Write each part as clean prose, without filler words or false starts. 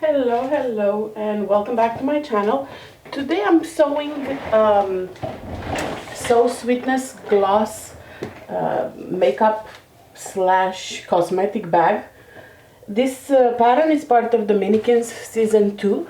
Hello, and welcome back to my channel. Today I'm sewing So Sweetness gloss makeup slash cosmetic bag. This pattern is part of the Mannequins season 2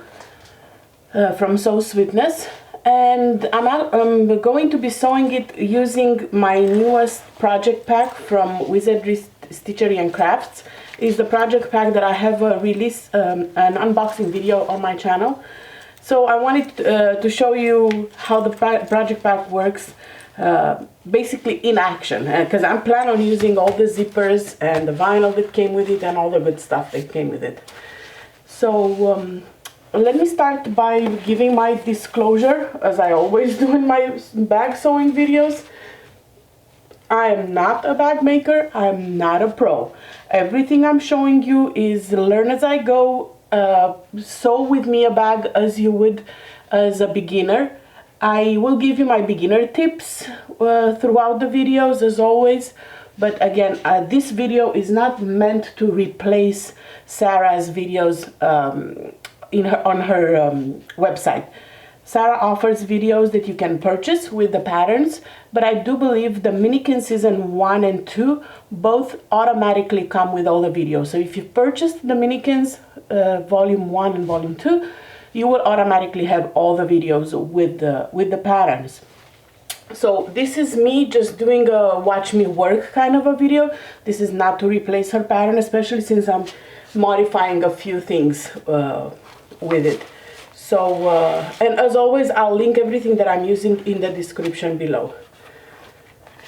from So Sweetness, and I'm going to be sewing it using my newest project pack from Wizardry Stitchery and Crafts. Is the project pack that I have released an unboxing video on my channel. So I wanted to show you how the project pack works basically in action, because I'm planning on using all the zippers and the vinyl that came with it and all the good stuff that came with it. So let me start by giving my disclosure, as I always do in my bag sewing videos. I am not a bag maker, I'm not a pro. Everything I'm showing you is learn as I go, sew with me a bag as you would as a beginner. I will give you my beginner tips throughout the videos as always, but again, this video is not meant to replace Sarah's videos on her website. Sarah offers videos that you can purchase with the patterns, but I do believe the Mannequin season 1 and 2 both automatically come with all the videos. So if you purchased the Mannequins volume 1 and volume 2, you will automatically have all the videos with the patterns. So this is me just doing a watch me work kind of a video. This is not to replace her pattern, especially since I'm modifying a few things with it. So, and as always, I'll link everything that I'm using in the description below.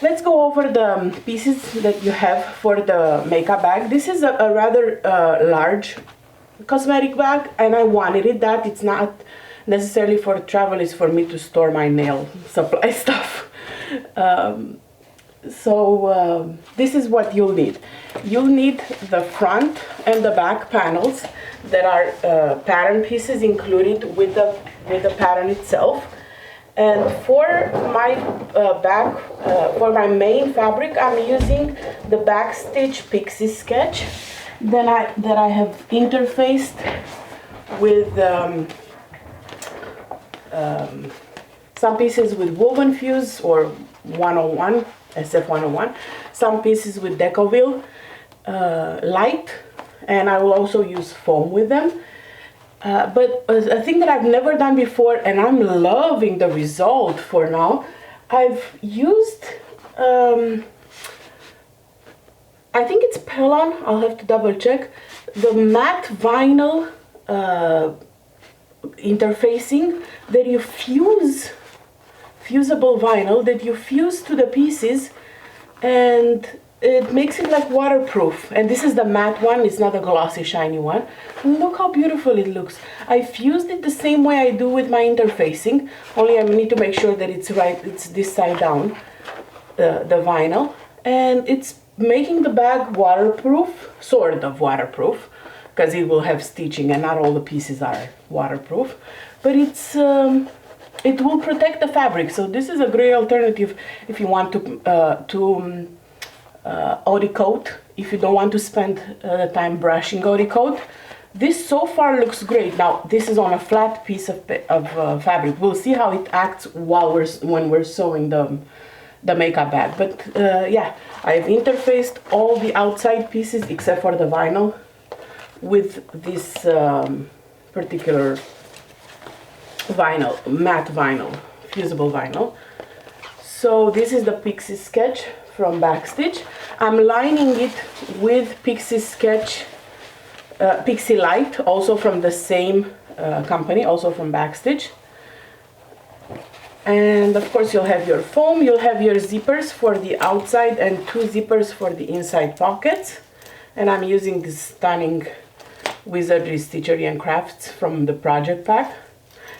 Let's go over the pieces that you have for the makeup bag. This is a rather large cosmetic bag, and I wanted it that. It's not necessarily for travel, it's for me to store my nail supply stuff. This is what you'll need. You'll need the front and the back panels that are pattern pieces included with the pattern itself. And for my for my main fabric, I'm using the Backstitch Pixie Sketch that I have interfaced with some pieces with Woven Fuse or 101, SF 101, some pieces with Decoville light, and I will also use foam with them. But a thing that I've never done before, and I'm loving the result for now, I've used, I think it's Pelon, I'll have to double check, the matte vinyl interfacing that you fusible vinyl that you fuse to the pieces, and it makes it like waterproof. And this is the matte one, it's not a glossy shiny one. Look how beautiful it looks. I fused it the same way I do with my interfacing, only I need to make sure that it's right, it's this side down, the vinyl, and it's making the bag waterproof, sort of waterproof, because it will have stitching and not all the pieces are waterproof, but it's it will protect the fabric. So this is a great alternative if you want to eau coat, if you don't want to spend the time brushing eau coat. This so far looks great. Now this is on a flat piece of fabric. We'll see how it acts when we're sewing the makeup bag. But yeah, I've interfaced all the outside pieces except for the vinyl with this particular vinyl, matte vinyl, fusible vinyl. So this is the Pixie Sketch from Backstitch. I'm lining it with Pixie Sketch, Pixie Light, also from the same company, also from Backstitch. And of course you'll have your foam, you'll have your zippers for the outside and 2 zippers for the inside pockets. And I'm using this stunning Wizardry Stitchery and Crafts from the project pack.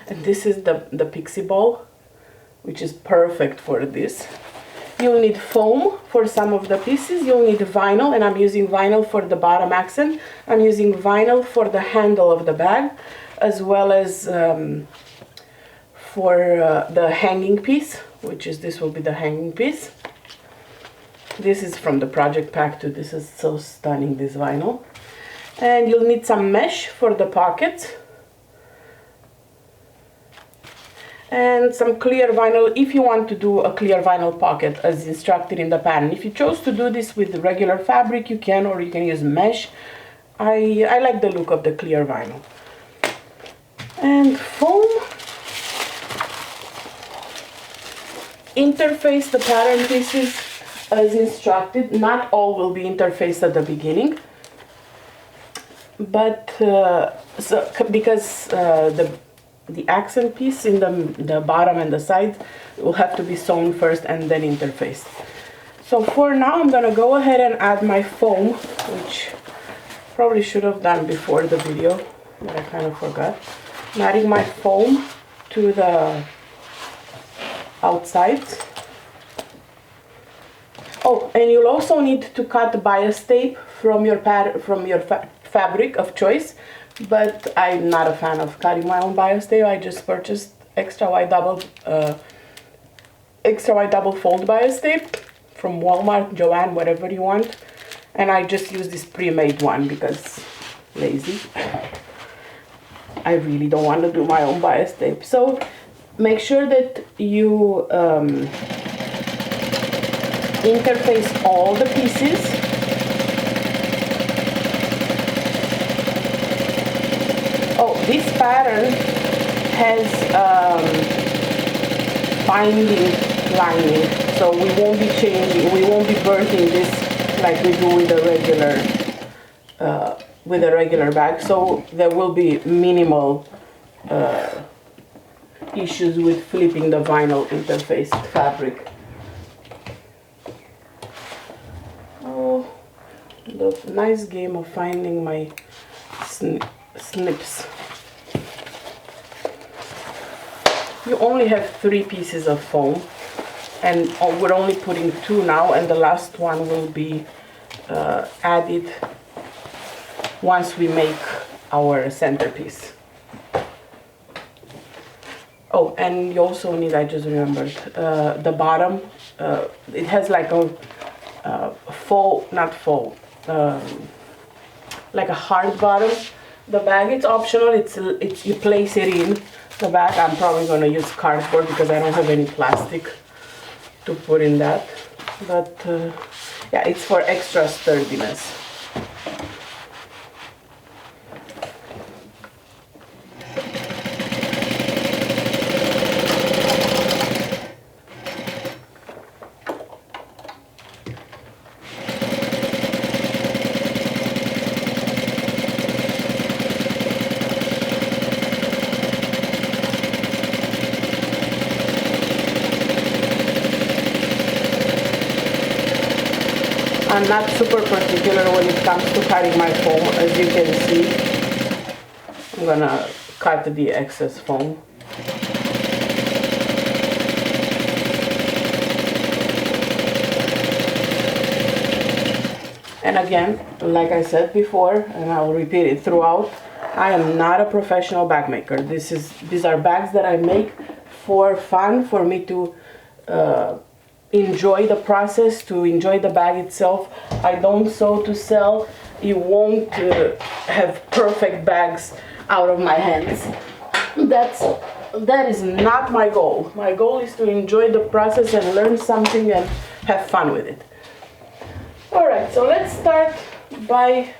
And this is the pixie ball, which is perfect for this. You'll need foam for some of the pieces, you'll need vinyl, and I'm using vinyl for the bottom accent. I'm using vinyl for the handle of the bag, as well as for the hanging piece, which is, this will be the hanging piece. This is from the project pack too. This is so stunning, this vinyl. And you'll need some mesh for the pocket and some clear vinyl if you want to do a clear vinyl pocket as instructed in the pattern. If you chose to do this with regular fabric, you can, or you can use mesh. I like the look of the clear vinyl. And foam. Interface the pattern pieces as instructed. Not all will be interfaced at the beginning, but because the accent piece in the bottom and the sides will have to be sewn first and then interfaced. So for now I'm gonna go ahead and add my foam, which probably should have done before the video, but I kind of forgot. I'm adding my foam to the outside. Oh, and you'll also need to cut the bias tape from your fabric of choice, but I'm not a fan of cutting my own bias tape. I just purchased extra wide double fold bias tape from Walmart, Joann, whatever you want, and I just use this pre-made one because lazy. I really don't want to do my own bias tape. So make sure that you interface all the pieces. Oh, this pattern has binding lining, so we won't be birthing this like we do with a regular bag. So there will be minimal issues with flipping the vinyl interfaced fabric. Oh, the nice game of finding my snips. You only have 3 pieces of foam, and we're only putting 2 now, and the last one will be added once we make our centerpiece. Oh, and you also need, I just remembered, the bottom. It has like a like a hard bottom. The bag, it's optional. It's you place it in the bag. I'm probably gonna use cardboard because I don't have any plastic to put in that. But yeah, it's for extra sturdiness. I'm not super particular when it comes to cutting my foam. As you can see, I'm gonna cut the excess foam. And again, like I said before, and I'll repeat it throughout, I am not a professional bag maker. These are bags that I make for fun, for me to enjoy the process, to enjoy the bag itself. I don't sew to sell. You won't have perfect bags out of my hands. That is not my goal. My goal is to enjoy the process and learn something and have fun with it. All right, so let's start by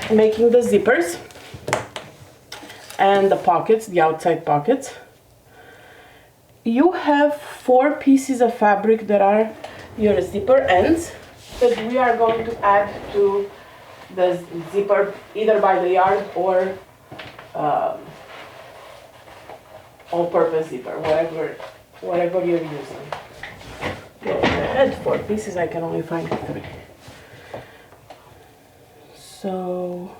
making the zippers and the pockets, the outside pockets. You have 4 pieces of fabric that are your zipper ends that we are going to add to the zipper either by the yard or all-purpose zipper, whatever you're using. Go ahead, 4 pieces, I can only find 3. So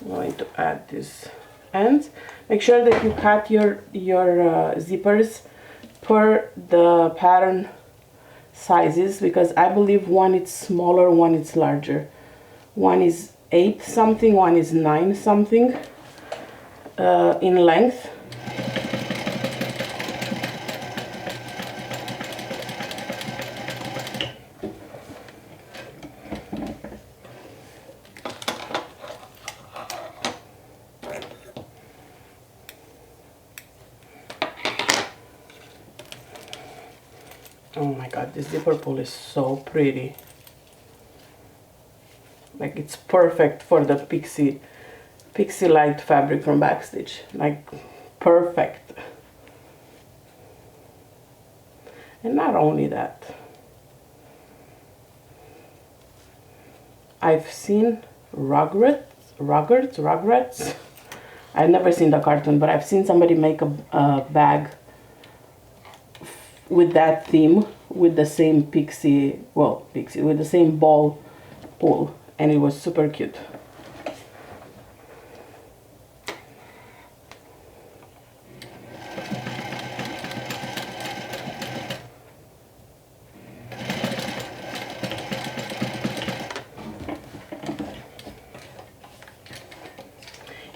I'm going to add this ends. Make sure that you cut your zippers per the pattern sizes, because I believe one is smaller, one is larger. One is 8 something, one is 9 something in length. Oh my god, this zipper pull is so pretty. Like, it's perfect for the Pixie Light fabric from Backstitch. Like, perfect. And not only that, I've seen Rugrats. I've never seen the cartoon, but I've seen somebody make a bag with that theme, with the same pixie, with the same ball pull, and it was super cute.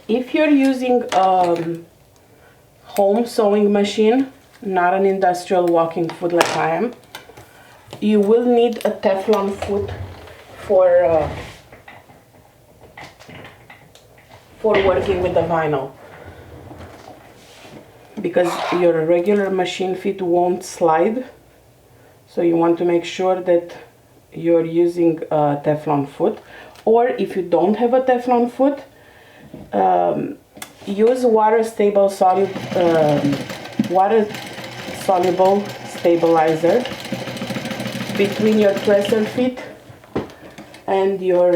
If you're using home sewing machine, not an industrial walking foot like I am, you will need a Teflon foot for working with the vinyl, because your regular machine feet won't slide. So you want to make sure that you're using a Teflon foot, or if you don't have a Teflon foot, use water soluble stabilizer between your presser feet and your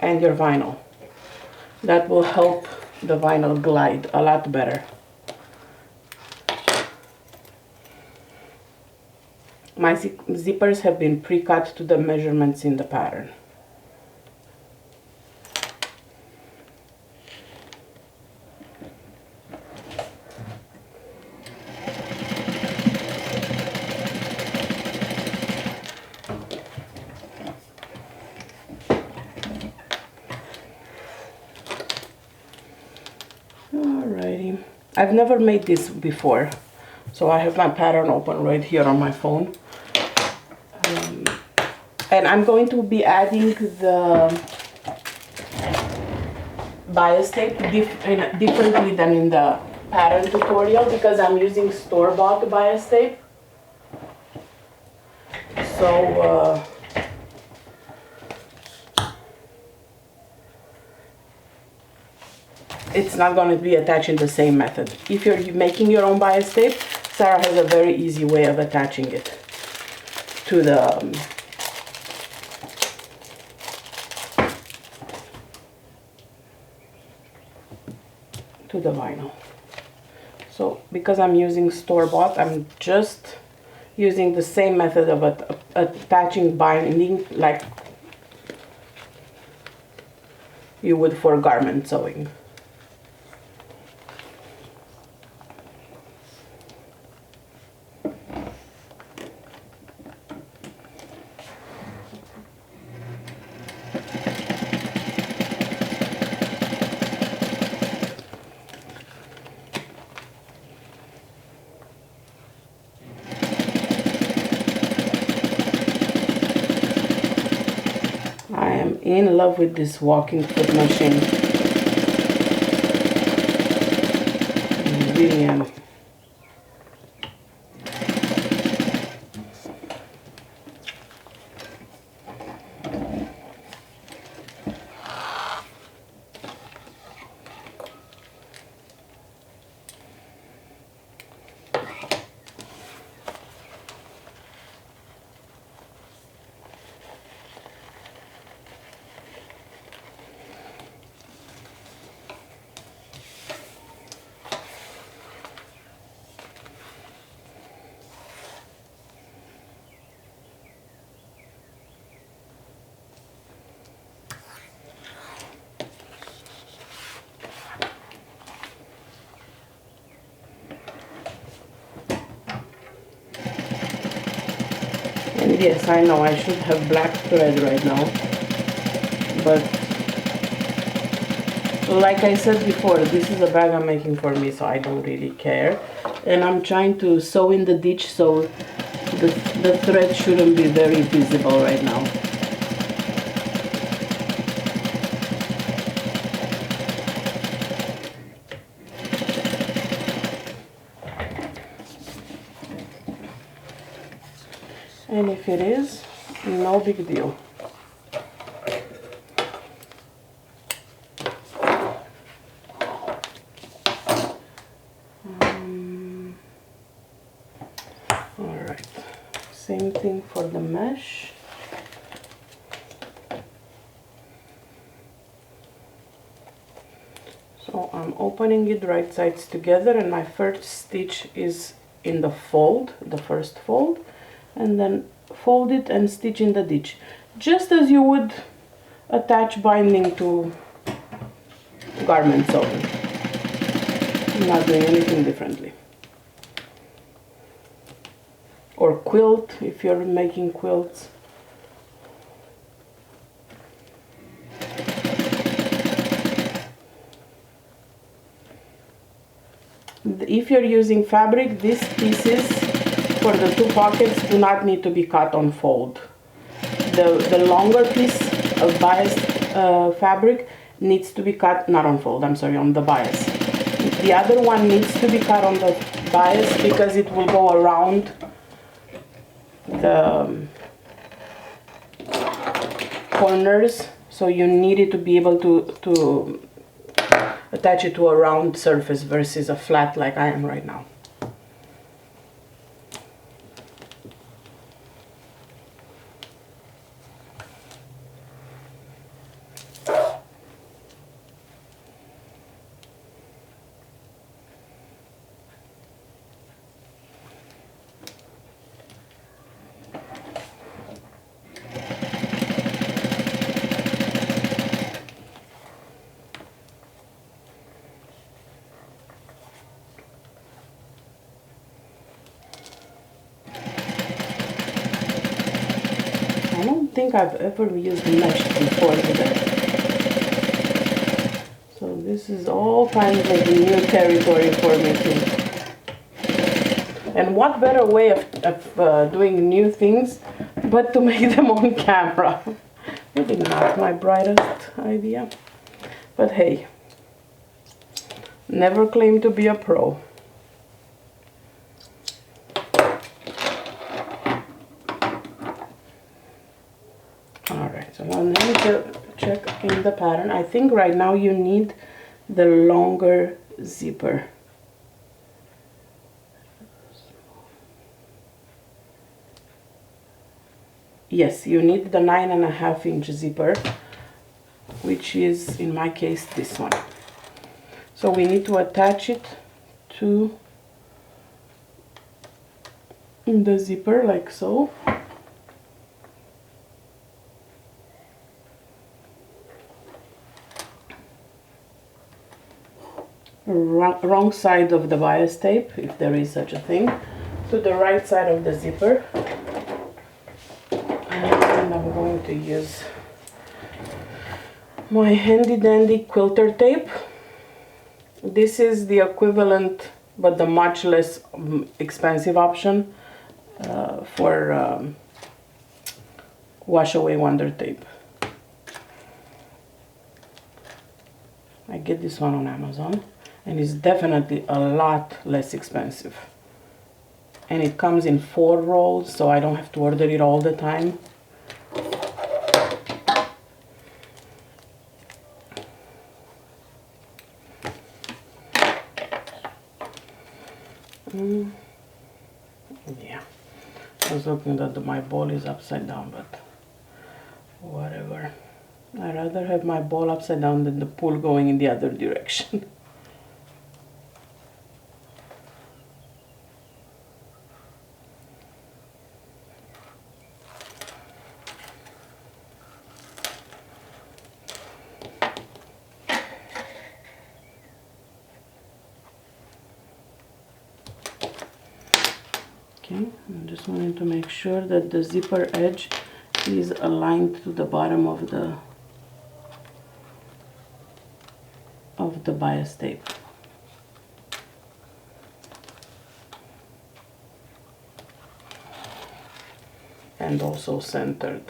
vinyl. That will help the vinyl glide a lot better. My zippers have been pre-cut to the measurements in the pattern. Alrighty, I've never made this before, so I have my pattern open right here on my phone. And I'm going to be adding the bias tape differently than in the pattern tutorial, because I'm using store-bought bias tape. So it's not going to be attached in the same method. If you're making your own bias tape, Sarah has a very easy way of attaching it to the vinyl. So because I'm using store-bought, I'm just using the same method of attaching binding like you would for garment sewing. In love with this walking foot machine. Really am. And yes, I know I should have black thread right now, but like I said before, this is a bag I'm making for me, so I don't really care. And I'm trying to sew in the ditch, so the thread shouldn't be very visible right now. And if it is, no big deal. Alright, same thing for the mesh. So I'm opening it right sides together, and my first stitch is in the fold, the first fold, and then fold it and stitch in the ditch, just as you would attach binding to garment sewing. I'm not doing anything differently. Or quilt, if you're making quilts. If you're using fabric, these pieces for the two pockets do not need to be cut on fold. The longer piece of bias fabric needs to be cut, not on fold, I'm sorry, on the bias. The other one needs to be cut on the bias because it will go around the corners, so you need it to be able to attach it to a round surface versus a flat like I am right now. I don't think I've ever used mesh before today. So this is all kinds of new territory for me too. And what better way of doing new things but to make them on camera? Maybe not my brightest idea. But hey, never claim to be a pro. Alright, so now let me check in the pattern. I think right now you need the longer zipper. Yes, you need the 9.5-inch zipper, which is in my case this one. So we need to attach it to the zipper like so. Wrong side of the bias tape, if there is such a thing, to the right side of the zipper. And I'm going to use my handy dandy quilter tape. This is the equivalent but the much less expensive option for wash away wonder tape. I get this one on Amazon, and it's definitely a lot less expensive. And it comes in 4 rolls, so I don't have to order it all the time. Yeah, I was looking that my ball is upside down, but whatever. I'd rather have my ball upside down than the pool going in the other direction. Okay, I'm just wanting to make sure that the zipper edge is aligned to the bottom of the bias tape. And also centered.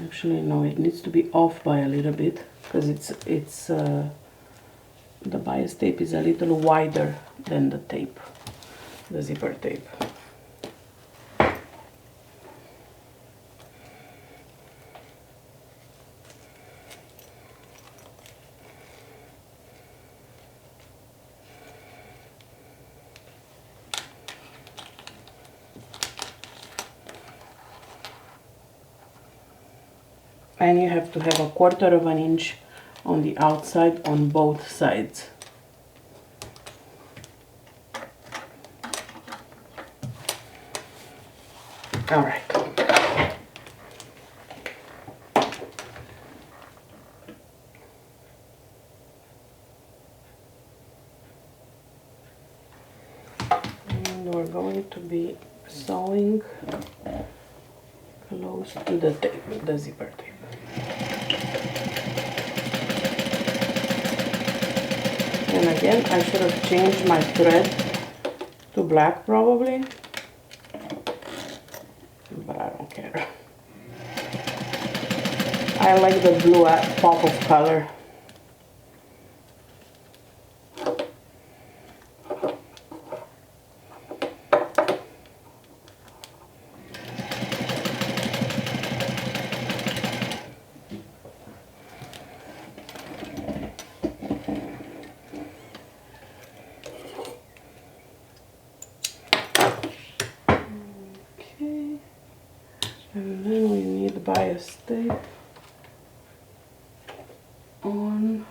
Actually, no, it needs to be off by a little bit. because the bias tape is a little wider than the tape, the zipper tape. And you have to have 1/4 of an inch on the outside on both sides. All right. And we're going to be sewing close to the tape, the zipper tape. And again, I should have changed my thread to black probably, but I don't care. I like the blue pop of color. And then we need bias tape on,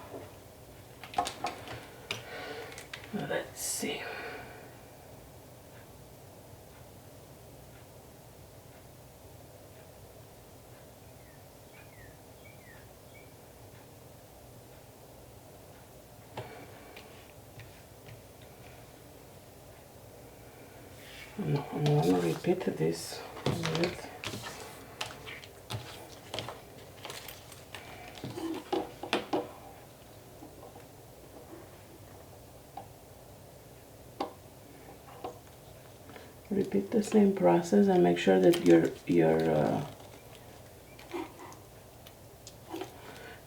let's see. No, I'm gonna repeat this a bit. Repeat the same process and make sure that your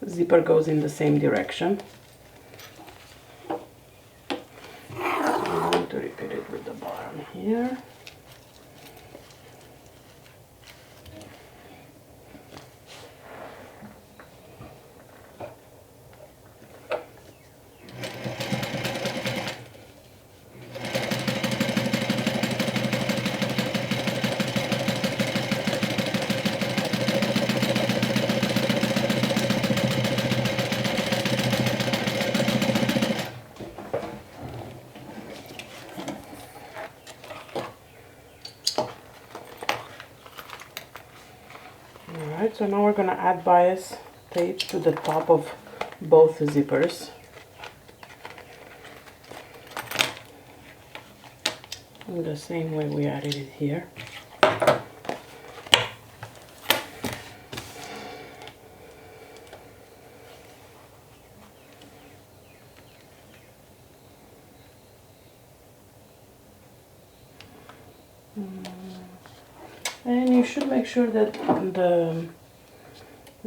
zipper goes in the same direction. So I'm going to repeat it with the bottom here. Alright, so now we're going to add bias tape to the top of both zippers. In the same way we added it here. And you should make sure that the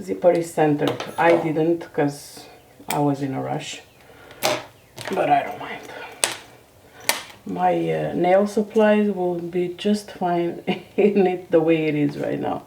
zipper is centered. I didn't because I was in a rush, but I don't mind. My nail supplies will be just fine in it the way it is right now.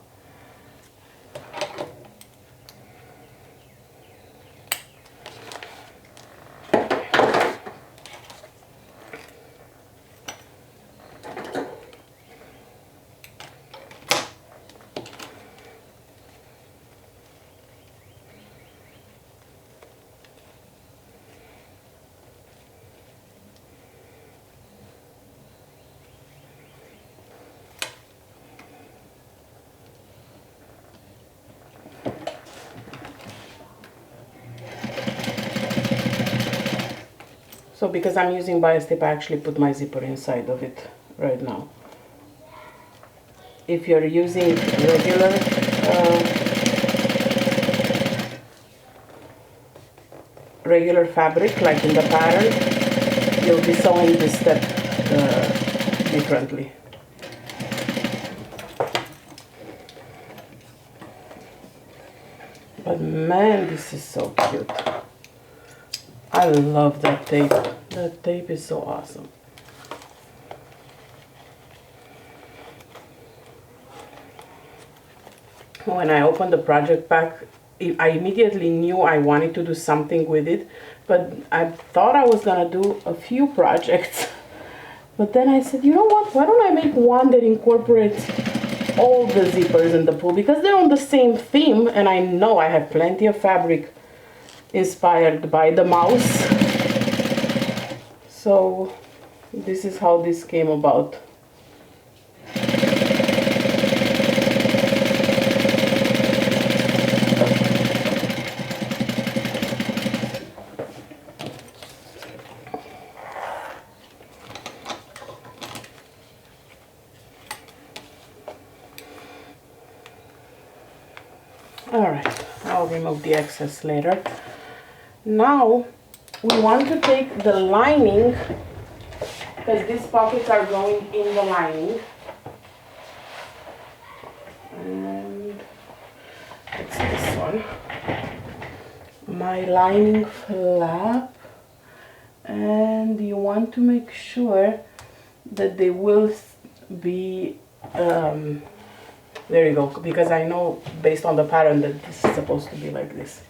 So because I'm using bias tape, I actually put my zipper inside of it right now. If you're using regular fabric, like in the pattern, you'll be sewing this step differently. But Man, this is so cute. I love that tape. That tape is so awesome. When I opened the project pack, I immediately knew I wanted to do something with it, but I thought I was gonna do a few projects. But then I said, you know what, why don't I make one that incorporates all the zippers in the pool, because they're on the same theme, and I know I have plenty of fabric inspired by the mouse. So this is how this came about. Alright, I'll remove the excess later. Now we want to take the lining, because these pockets are going in the lining. And it's this one. My lining flap. And you want to make sure that they will be there you go, because I know based on the pattern that this is supposed to be like this.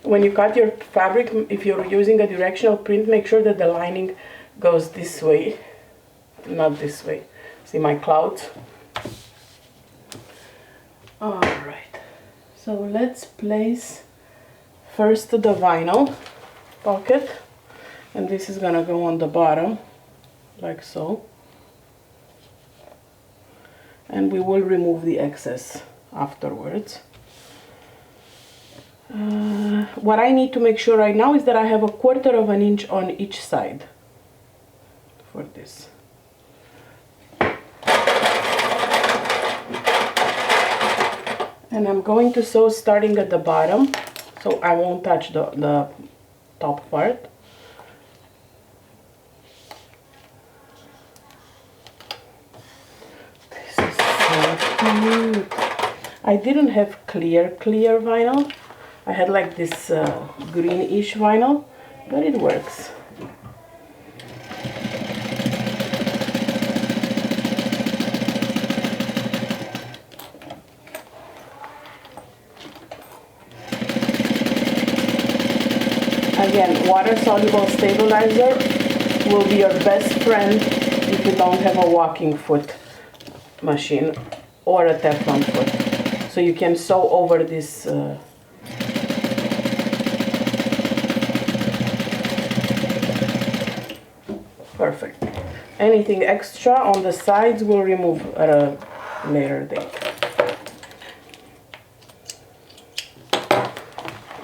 When you cut your fabric, if you're using a directional print, make sure that the lining goes this way, not this way. See my clouds? Alright, so let's place first the vinyl pocket, and this is gonna go on the bottom, like so. And we will remove the excess afterwards. What I need to make sure right now is that I have 1/4 of an inch on each side for this. And I'm going to sew starting at the bottom, so I won't touch the top part. I didn't have clear vinyl. I had like this greenish vinyl, but it works. Again, water-soluble stabilizer will be your best friend if you don't have a walking foot machine or a Teflon foot. So you can sew over this perfect. Anything extra on the sides we'll remove at a later date.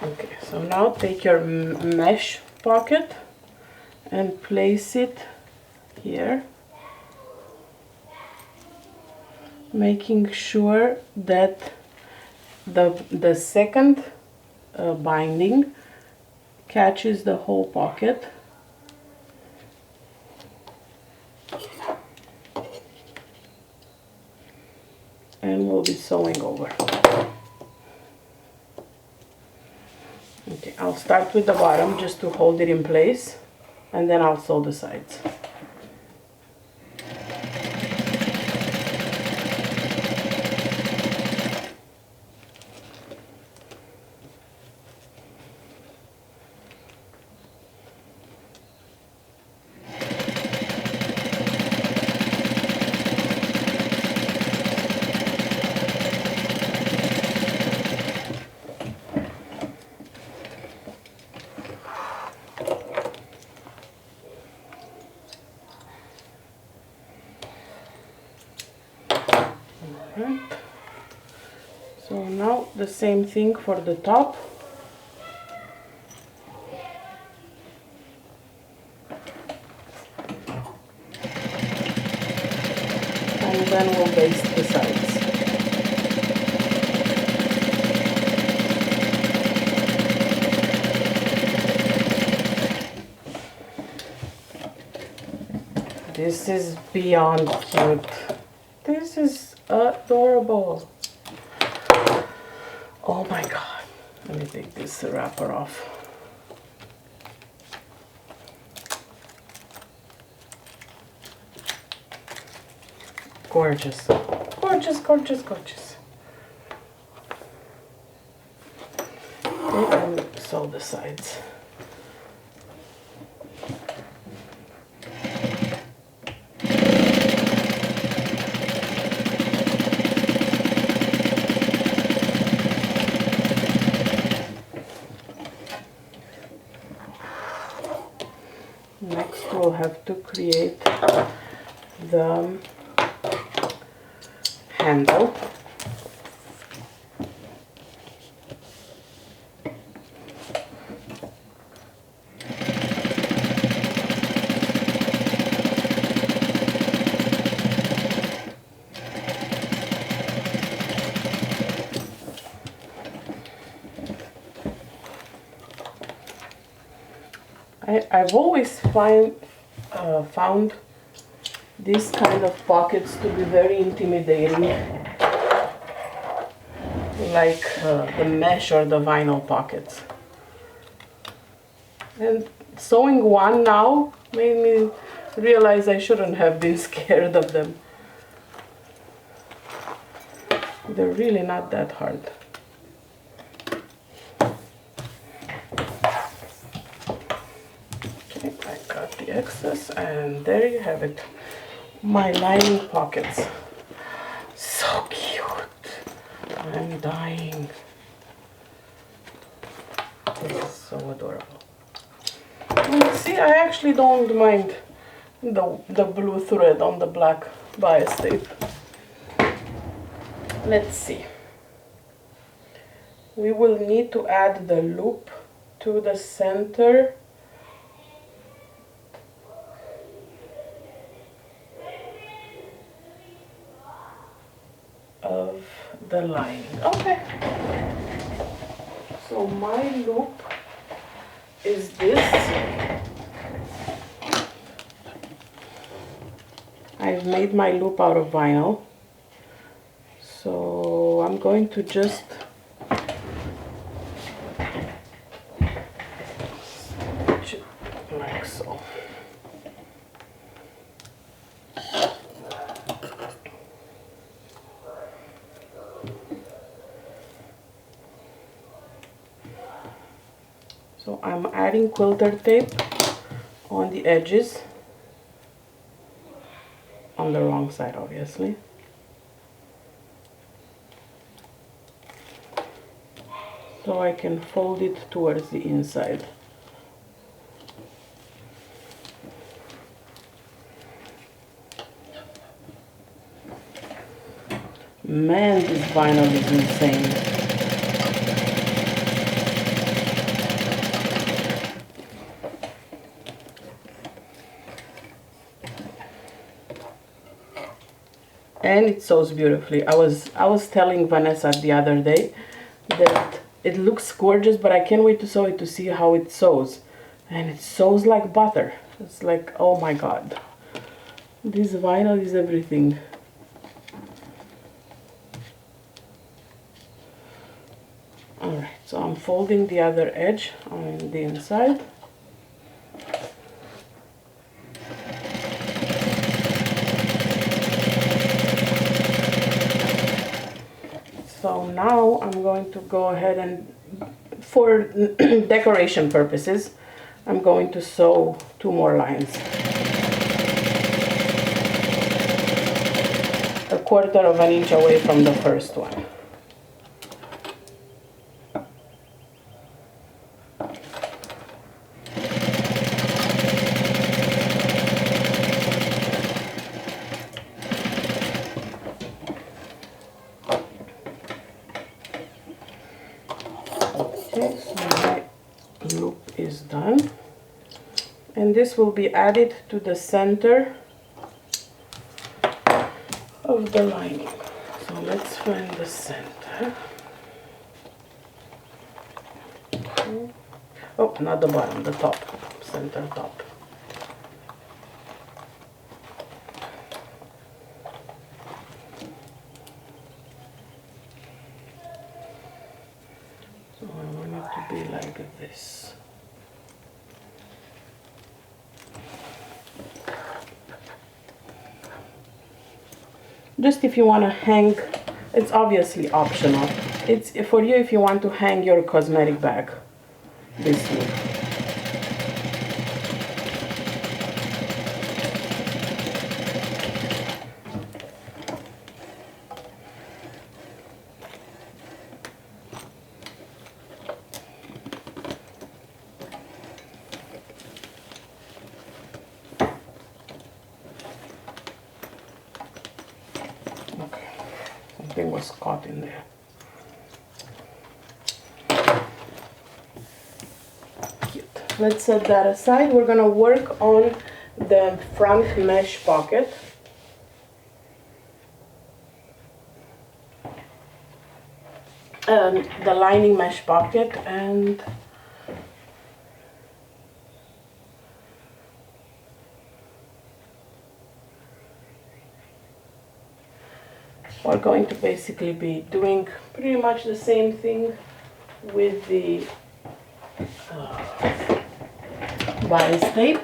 Okay, so now take your mesh pocket and place it here, making sure that the second binding catches the whole pocket. And we'll be sewing over. Okay, I'll start with the bottom just to hold it in place, and then I'll sew the sides. Alright, so now the same thing for the top. And then we'll baste the sides. This is beyond cute. This is adorable. Oh my god. Let me take this wrapper off. Gorgeous. Gorgeous, gorgeous, gorgeous. Okay, and sew the sides. Next we'll have to create the handle. I've always found these kind of pockets to be very intimidating, like the mesh or the vinyl pockets. And sewing one now made me realize I shouldn't have been scared of them. They're really not that hard. I got the excess, and there you have it, my lining pockets. So cute. I'm dying. This is so adorable. And see, I actually don't mind the blue thread on the black bias tape. Let's see. We will need to add the loop to the center of the lining. Okay. So my loop is this. I've made my loop out of vinyl. So I'm going to just stitch it like so. So I'm adding quilter tape on the edges, on the wrong side obviously. So I can fold it towards the inside. Man, this vinyl is insane. And it sews beautifully. I was telling Vanessa the other day that it looks gorgeous, but I can't wait to sew it to see how it sews. And it sews like butter. It's like, oh my god. This vinyl is everything. Alright, so I'm folding the other edge on the inside. So now I'm going to go ahead and, for decoration purposes, I'm going to sew 2 more lines. 1/4 of an inch away from the first one. Okay, so my loop is done, and this will be added to the center of the lining. So let's find the center. Okay. Oh, not the bottom, the top, center top. like this. Just if you want to hang, it's obviously optional. It's for you if you want to hang your cosmetic bag this way. Okay, something was caught in there. Cute. Let's set that aside. We're gonna work on the front mesh pocket. The lining mesh pocket, and we're going to basically be doing pretty much the same thing with the bias tape.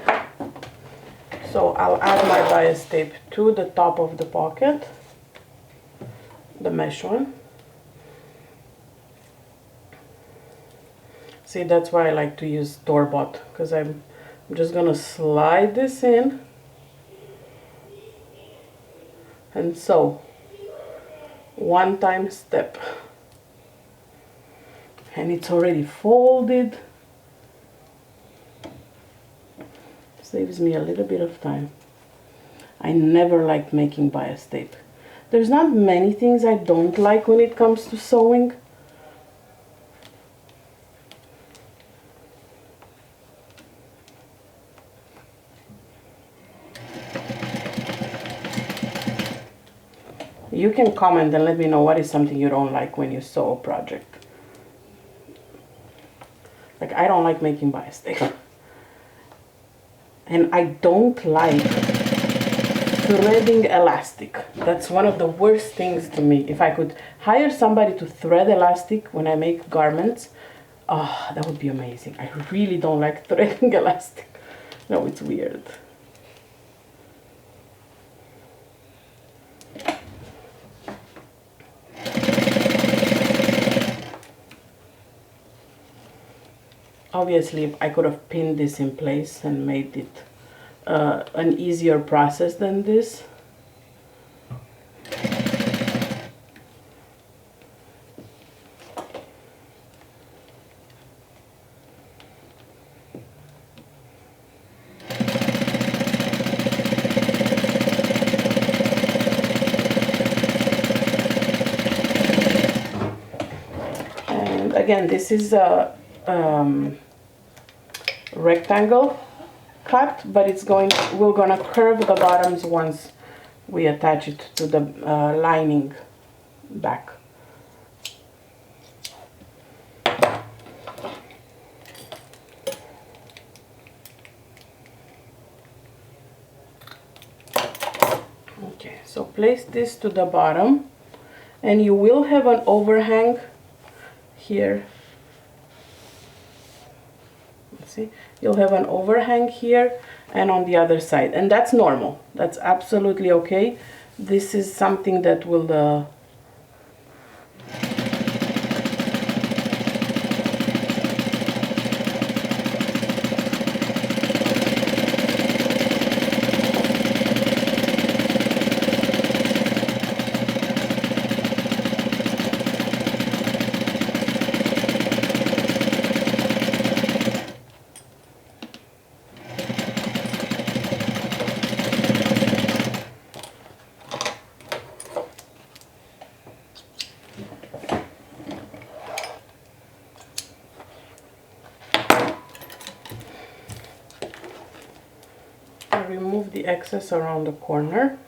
So I'll add my bias tape to the top of the pocket, the mesh one. See, that's why I like to use store-bought, because I'm just gonna slide this in and sew one time step, and it's already folded. Saves me a little bit of time. I never liked making bias tape. There's not many things I don't like when it comes to sewing. You can comment and let me know what is something you don't like when you sew a project. Like, I don't like making bias tape. And I don't like threading elastic. That's one of the worst things to me. If I could hire somebody to thread elastic when I make garments, oh, that would be amazing. I really don't like threading elastic. No, it's weird. Obviously, I could have pinned this in place and made it an easier process than this. And again, this is a rectangle cut, but we're gonna curve the bottoms once we attach it to the lining back. Okay, so place this to the bottom, and you will have an overhang here. See, you'll have an overhang here and on the other side, and that's normal. That's absolutely okay. This is something that will remove the excess around the corner.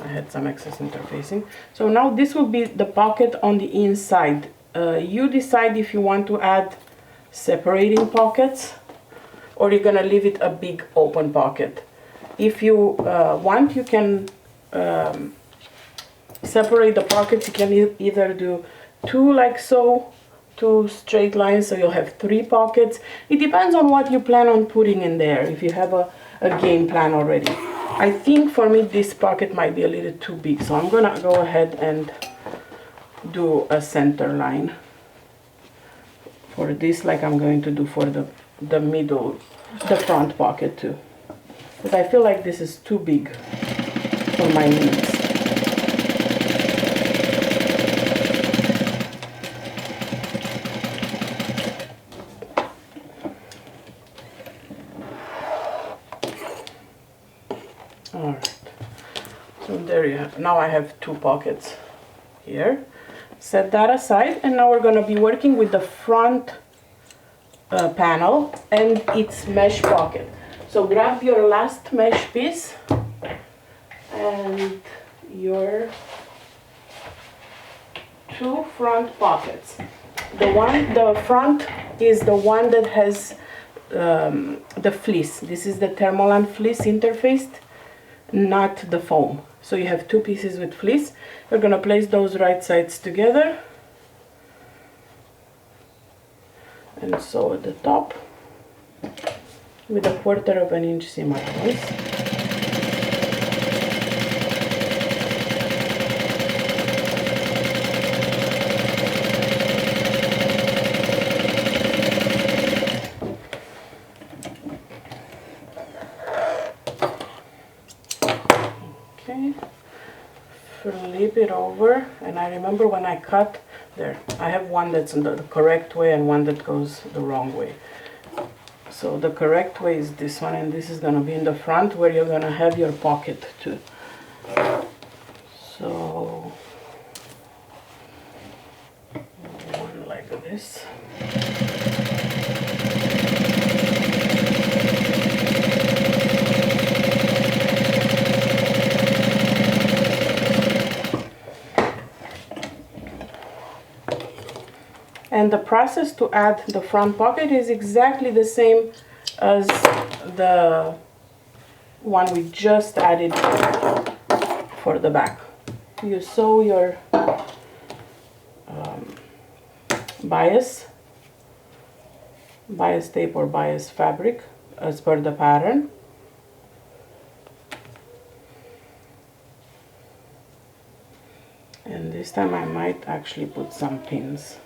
I had some excess interfacing. So now this will be the pocket on the inside. You decide if you want to add separating pockets or you're gonna leave it a big open pocket. If you want, you can separate the pockets. You can either do two like so, two straight lines, so you'll have 3 pockets. It depends on what you plan on putting in there, if you have a game plan already. I think for me this pocket might be a little too big, so I'm gonna go ahead and do a center line for this, like I'm going to do for the middle, the front pocket too, because I feel like this is too big for my needs. Alright, so there you have, now I have 2 pockets here. Set that aside, and now we're going to be working with the front panel and its mesh pocket. So grab your last mesh piece and your 2 front pockets. The front is the one that has the fleece. This is the Thermoland fleece interfaced, not the foam. So you have 2 pieces with fleece. We're going to place those right sides together and sew at the top with 1/4 of an inch seam allowance. Okay, flip it over, and I remember when I cut there, I have one that's in the correct way and one that goes the wrong way. So the correct way is this one, and this is going to be in the front where you're going to have your pocket too. So one like this. And the process to add the front pocket is exactly the same as the one we just added for the back. You sew your bias tape or bias fabric as per the pattern. And this time I might actually put some pins.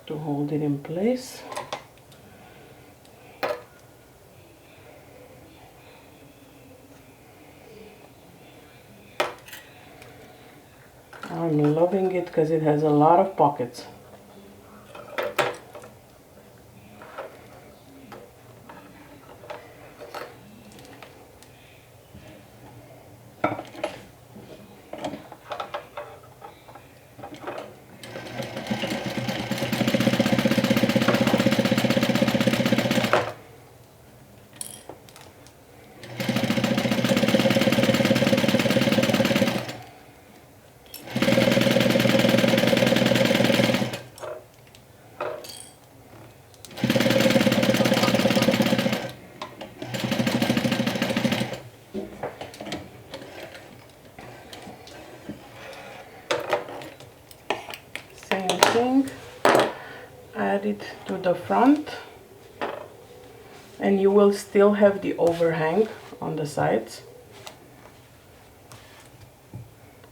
To hold it in place. I'm loving it because it has a lot of pockets. Add it to the front, and you will still have the overhang on the sides,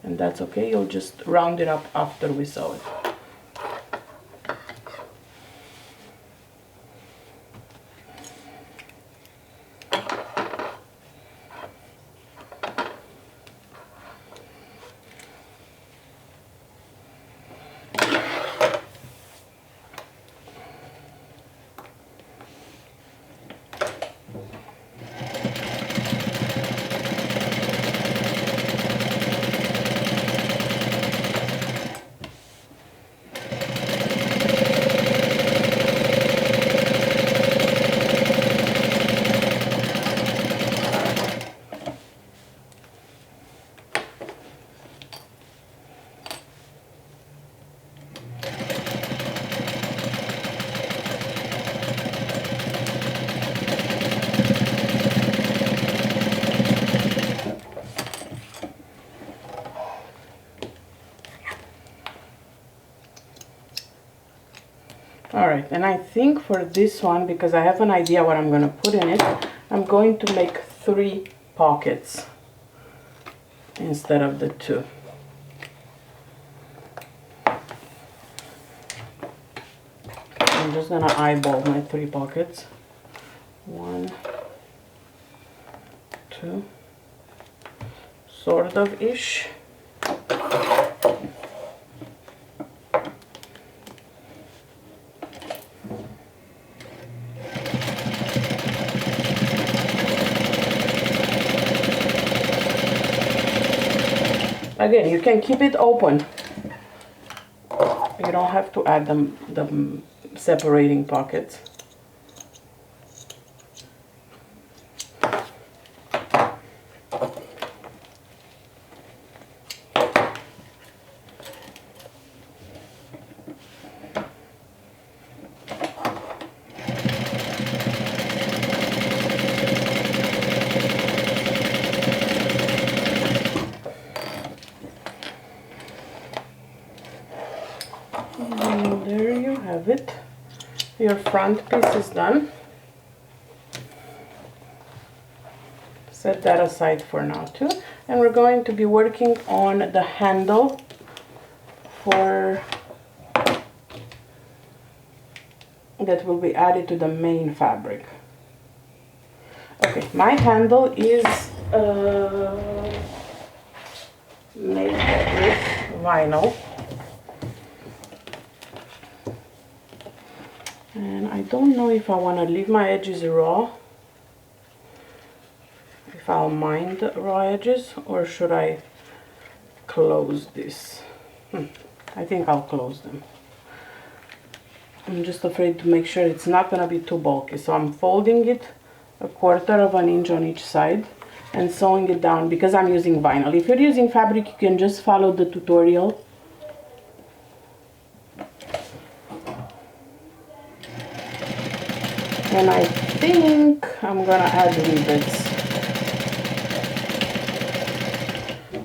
and that's okay. You'll just round it up after we sew it. Alright, and I think for this one, because I have an idea what I'm going to put in it, I'm going to make 3 pockets instead of the 2. I'm just going to eyeball my 3 pockets. 1, 2, sort of ish. Again, you can keep it open. You don't have to add the separating pockets. And there you have it. Your front piece is done. Set that aside for now too. And we're going to be working on the handle for that will be added to the main fabric. Okay, my handle is made with vinyl. And I don't know if I want to leave my edges raw, if I'll mind raw edges, or should I close this? I think I'll close them. I'm just afraid to make sure it's not going to be too bulky, so I'm folding it 1/4 of an inch on each side and sewing it down because I'm using vinyl. If you're using fabric, you can just follow the tutorial. And I think I'm gonna add rivets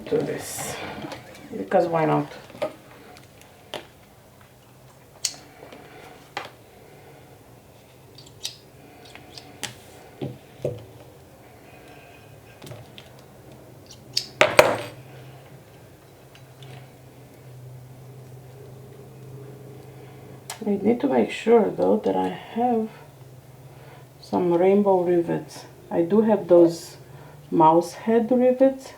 to this, because why not? I need to make sure though that I have some rainbow rivets. I do have those mouse head rivets,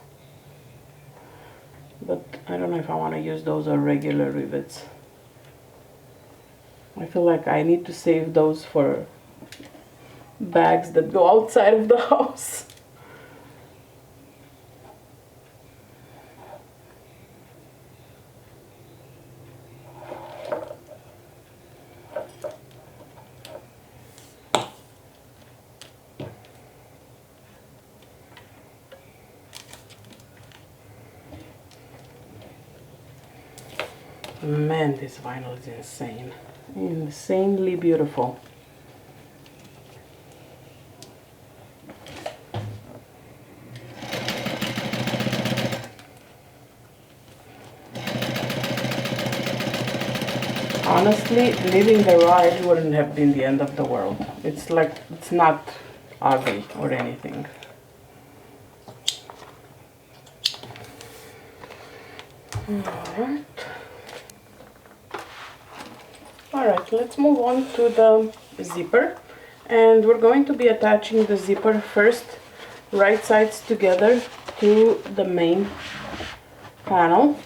but I don't know if I want to use those or regular rivets. I feel like I need to save those for bags that go outside of the house. Man, this vinyl is insane. Insanely beautiful. Honestly, leaving the raw edge wouldn't have been the end of the world. It's like, it's not ugly or anything. Alright. Alright, let's move on to the zipper. And we're going to be attaching the zipper first, right sides together to the main panel.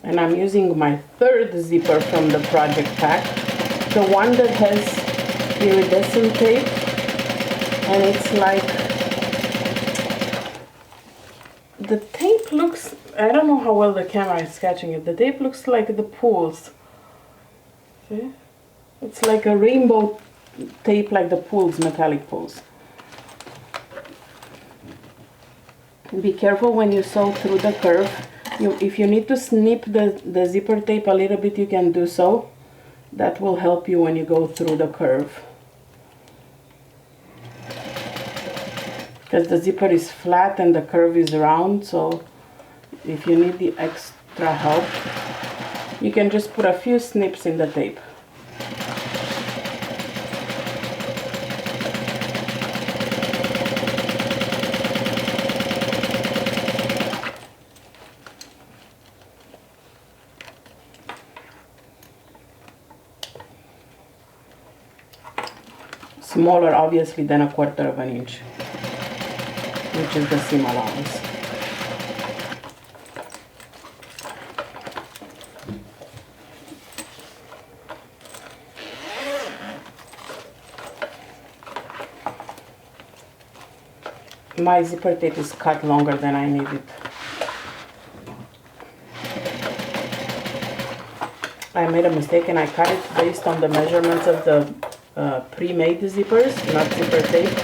And I'm using my third zipper from the project pack, the one that has iridescent tape, and it's like, the tape looks, I don't know how well the camera is catching it, the tape looks like the pools. See? It's like a rainbow tape, like the pools, metallic pools. Be careful when you sew through the curve. If you need to snip the zipper tape a little bit, you can do so. That will help you when you go through the curve. because the zipper is flat and the curve is round, so if you need the extra help, you can just put a few snips in the tape. Smaller obviously than 1/4 of an inch, which is the seam allowance. My zipper tape is cut longer than I need it. I made a mistake and I cut it based on the measurements of the pre-made zippers, not zipper tape.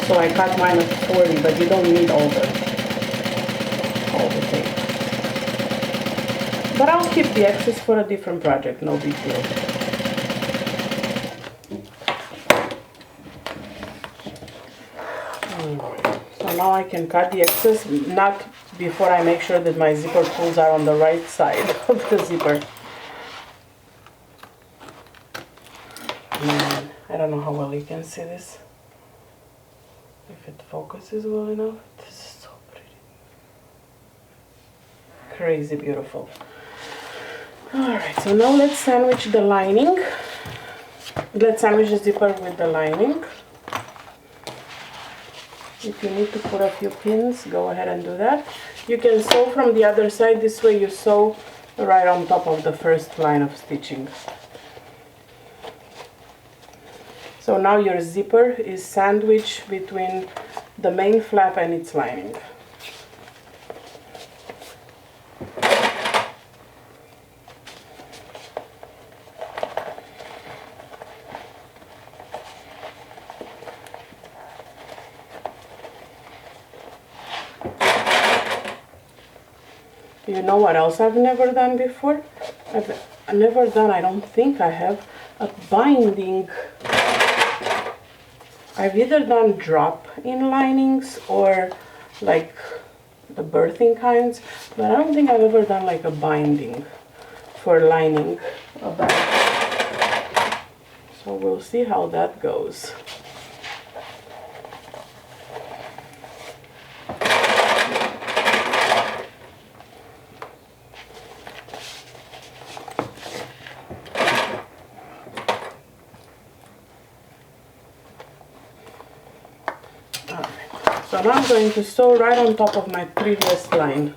So I cut mine at 40, but you don't need all the tape. But I'll keep the excess for a different project, no big deal. So now I can cut the excess, not before I make sure that my zipper pulls are on the right side of the zipper. I don't know how well you can see this. If it focuses well enough. This is so pretty. Crazy beautiful. Alright, so now let's sandwich the lining. Let's sandwich the zipper with the lining. If you need to put a few pins, go ahead and do that. You can sew from the other side. This way you sew right on top of the first line of stitching. So now your zipper is sandwiched between the main flap and its lining. You know what else I've never done before? I've never done, I don't think I have, a binding. I've either done drop-in linings or like the birthing kinds, but I don't think I've ever done like a binding for lining a bag. So we'll see how that goes. So now I'm going to sew right on top of my previous line.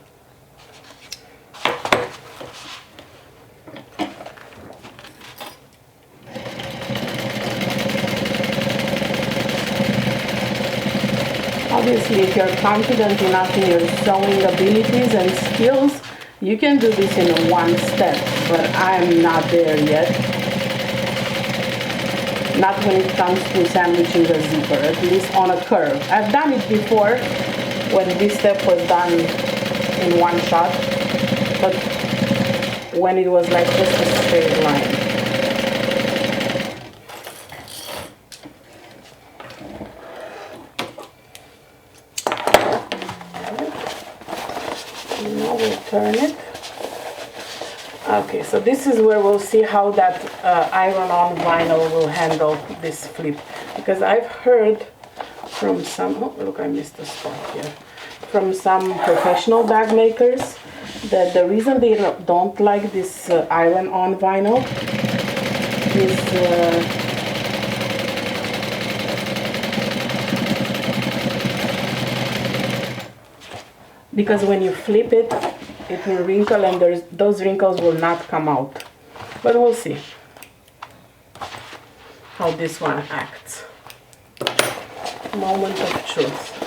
Obviously, if you're confident enough in your sewing abilities and skills, you can do this in one step, but I'm not there yet. Not when it comes to sandwiching the zipper, at least on a curve. I've done it before when this step was done in one shot, but when it was like just a straight line. Now we'll turn it. Okay, so this is where we'll see how that iron-on vinyl will handle this flip. Because I've heard from some, oh look, I missed a spot here. From some professional bag makers that the reason they don't like this iron-on vinyl is because when you flip it, it will wrinkle and those wrinkles will not come out. But we'll see how this one acts. Moment of truth.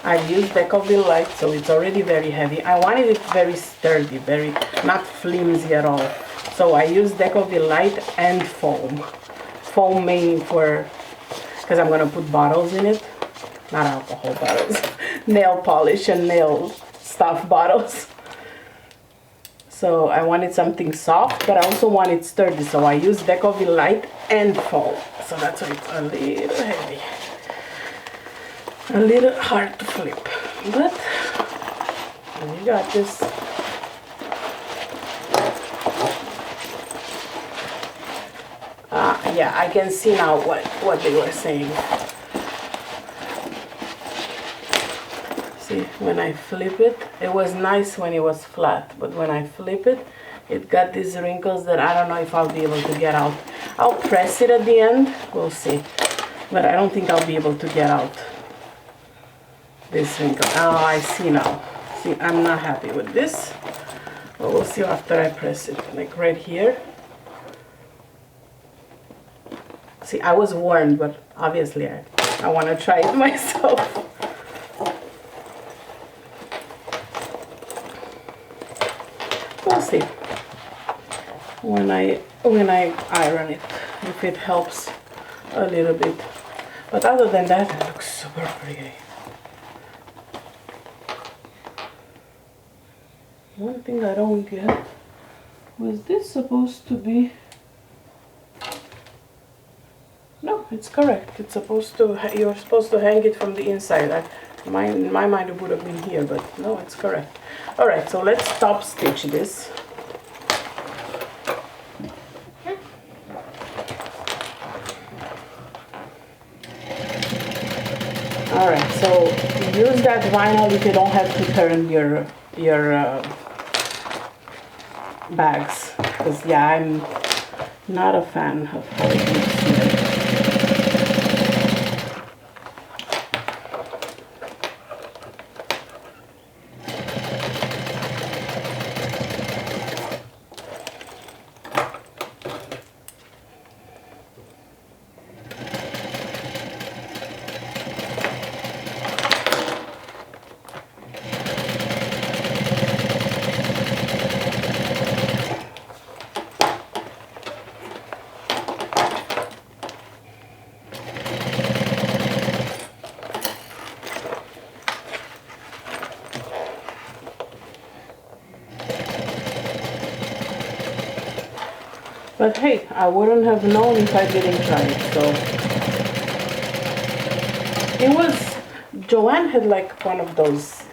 I've used Decoville Light, so it's already very heavy. I wanted it very sturdy, very not flimsy at all. So I used Decoville Light and foam. Foam mainly for, because I'm gonna put bottles in it. Not alcohol bottles. Nail polish and nail stuff bottles. So I wanted something soft, but I also wanted sturdy. So I used Decovil Light and Foam. So that's why it's a little heavy. A little hard to flip. But you got this. Yeah, I can see now what they were saying. See, when I flip it, it was nice when it was flat, but when I flip it, it got these wrinkles that I don't know if I'll be able to get out. I'll press it at the end, we'll see, but I don't think I'll be able to get out this wrinkle. Oh, I see now. See, I'm not happy with this, but we'll see after I press it, like right here. See, I was warned, but obviously I want to try it myself. We'll see when I iron it, if it helps a little bit. But other than that, it looks super pretty. One thing I don't get, was this supposed to be... No, it's correct. It's supposed to, you're supposed to hang it from the inside. In my mind it would have been here, but no, it's correct. Alright, so let's top stitch this. Alright, so use that vinyl if you don't have to turn your bags. Because yeah, I'm not a fan of how it looks here. But hey, I wouldn't have known if I didn't try it, so. It was, Joanne had like one of those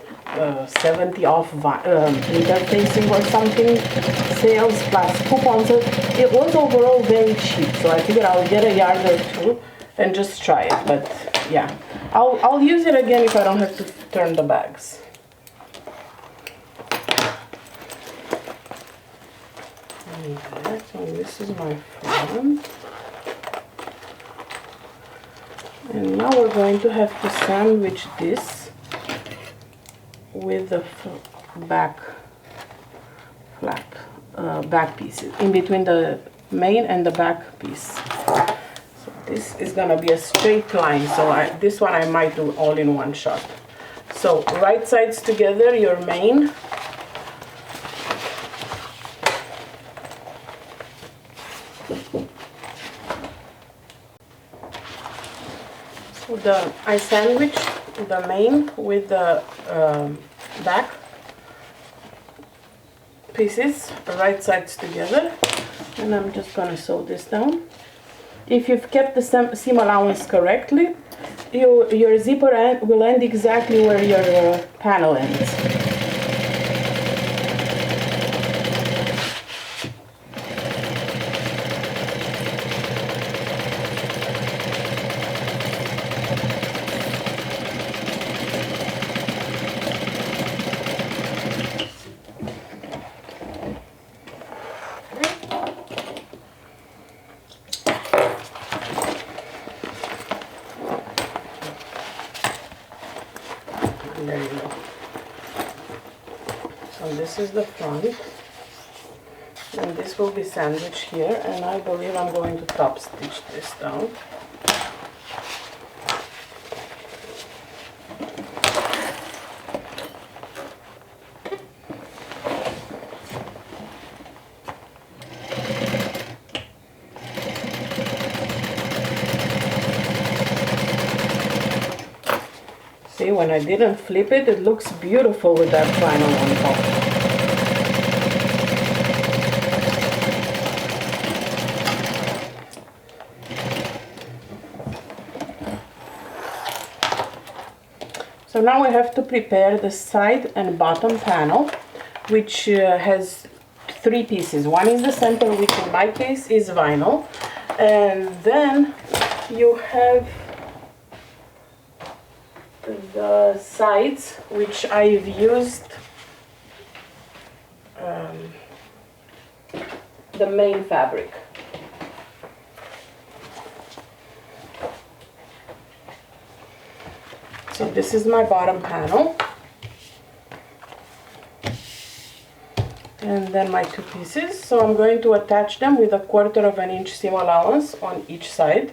70 off interfacing or something sales plus coupons. So it was overall very cheap, so I figured I'll get a yard or two and just try it. But yeah, I'll use it again if I don't have to turn the bags. Okay, so this is my front. And now we're going to have to sandwich this with the back flap, back pieces, in between the main and the back piece. So this is gonna be a straight line, so this one I might do all in one shot. So right sides together, your main. So I sandwich the main with the back pieces, right sides together, and I'm just gonna sew this down. If you've kept the seam allowance correctly, your zipper will end exactly where your panel ends. There you go. So this is the front, and this will be sandwiched here, and I believe I'm going to top stitch this down. when I didn't flip it, it looks beautiful with that vinyl on top. So now we have to prepare the side and bottom panel, which has 3 pieces. One is the center, which in my case is vinyl, and then you have the sides, which I've used the main fabric. So this is my bottom panel, and then my 2 pieces. So I'm going to attach them with 1/4 inch seam allowance on each side,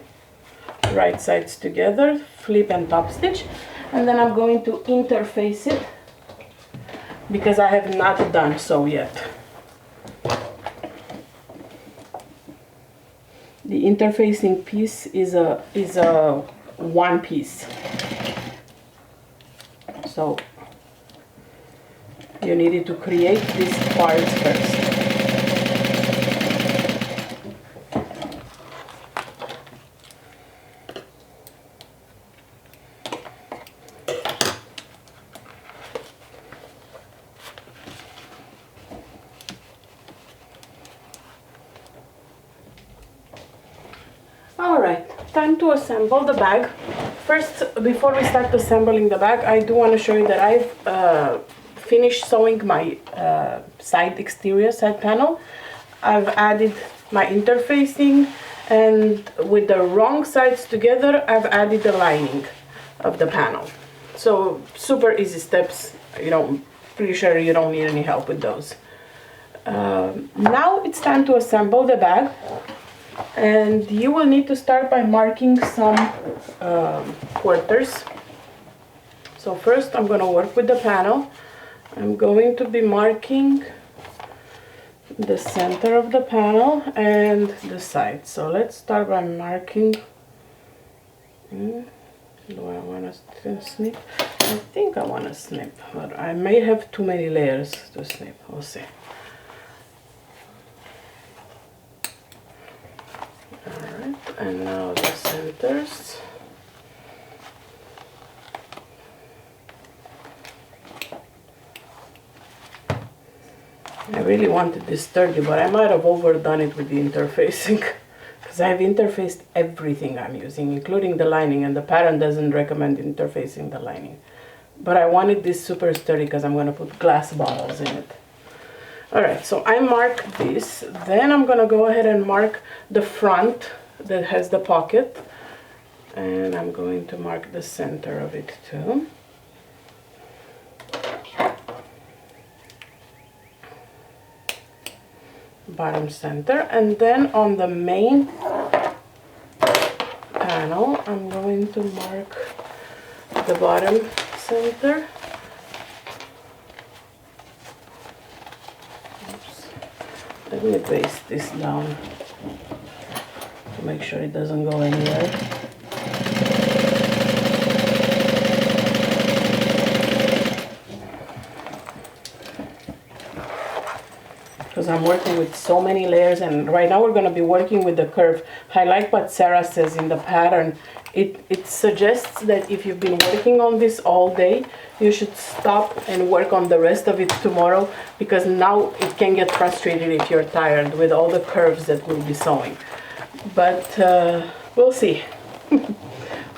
right sides together, flip and top stitch, and then I'm going to interface it because I have not done so yet. The interfacing piece is a 1 piece. So you needed to create these parts first. Alright, time to assemble the bag. First, before we start assembling the bag, I do want to show you that I've finished sewing my exterior side panel. I've added my interfacing, and with the wrong sides together, I've added the lining of the panel. So super easy steps, pretty sure you don't need any help with those. Now it's time to assemble the bag. And you will need to start by marking some quarters. So first I'm going to work with the panel. I'm going to be marking the center of the panel and the side. So let's start by marking. Do I want to snip? I think I want to snip, but I may have too many layers to snip. We'll see. Alright, and now the centers. I really wanted this sturdy, but I might have overdone it with the interfacing because I've interfaced everything I'm using, including the lining, and the pattern doesn't recommend interfacing the lining. But I wanted this super sturdy because I'm going to put glass bottles in it. Alright, so I mark this, then I'm going to go ahead and mark the front that has the pocket, and I'm going to mark the center of it too. Bottom center, and then on the main panel I'm going to mark the bottom center. Let me paste this down to make sure it doesn't go anywhere. Because I'm working with so many layers, and right now we're going to be working with the curve. I like what Sarah says in the pattern. It suggests that if you've been working on this all day, you should stop and work on the rest of it tomorrow, because now it can get frustrated if you're tired with all the curves that we'll be sewing. But we'll see.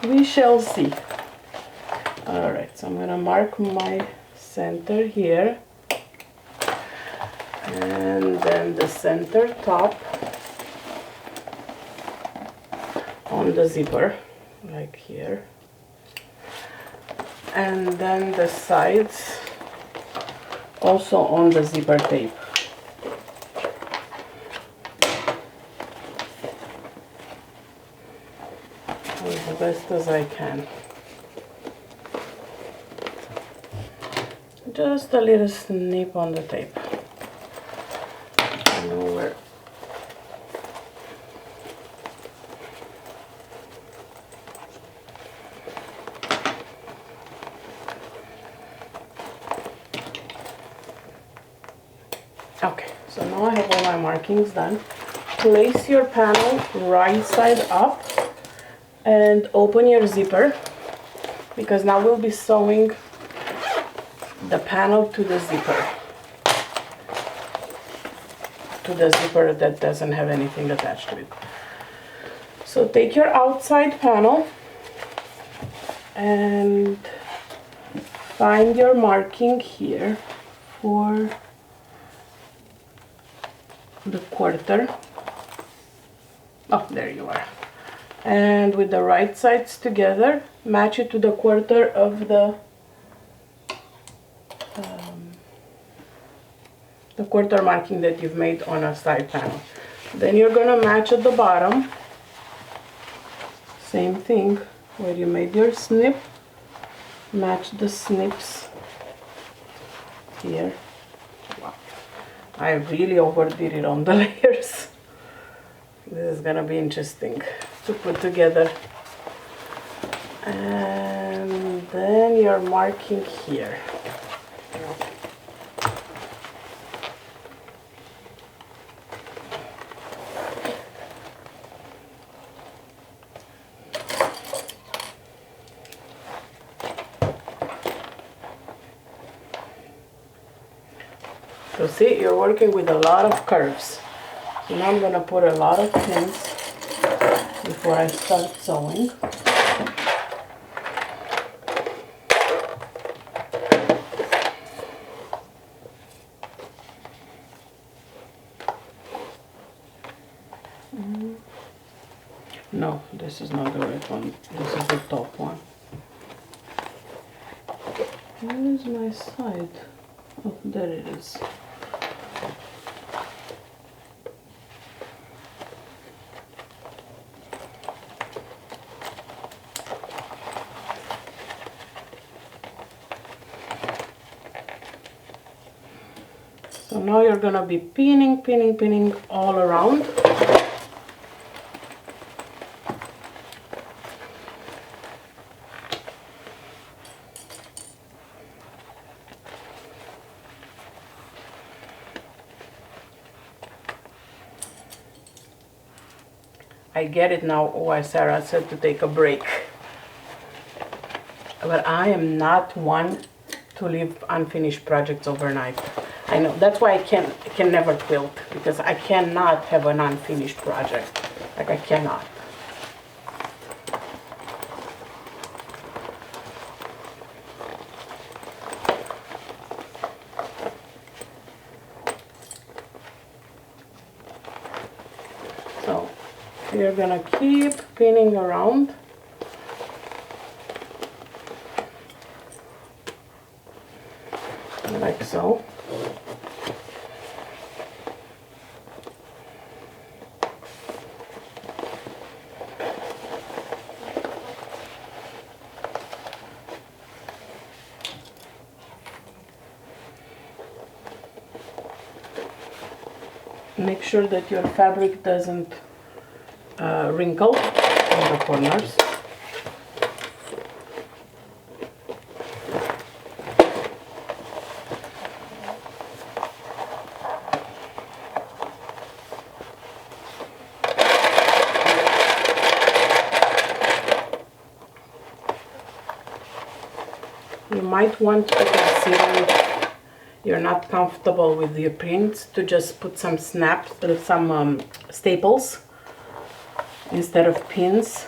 We shall see. Alright, so I'm going to mark my center here, and then the center top on the zipper, like here, and then the sides also on the zipper tape. As the best as I can. Just a little snip on the tape. I know where. Okay, so now I have all my markings done. Place your panel right side up and open your zipper, because now we'll be sewing the panel to the zipper. That doesn't have anything attached to it. So take your outside panel and find your marking here for the quarter. Oh, there you are. And with the right sides together, match it to the quarter of the quarter marking that you've made on a side panel. Then you're gonna match at the bottom. Same thing, where you made your snip, match the snips here. Wow, I really overdid it on the layers. This is gonna be interesting to put together. And then you're marking here. So see, you're working with a lot of curves. So now I'm going to put a lot of pins before I start sewing. No, this is not the right one. This is the top one. Where is my side? Oh, there it is. So now you're gonna be pinning all around. I get it now why Sarah said to take a break. But I am not one to leave unfinished projects overnight. I know, that's why I can never quilt, because I cannot have an unfinished project. Like, I cannot. So you're gonna keep pinning around. Like so. Make sure that your fabric doesn't wrinkle in the corners. You might want to consider, if you're not comfortable with your prints, to just put some snaps, some staples instead of pins.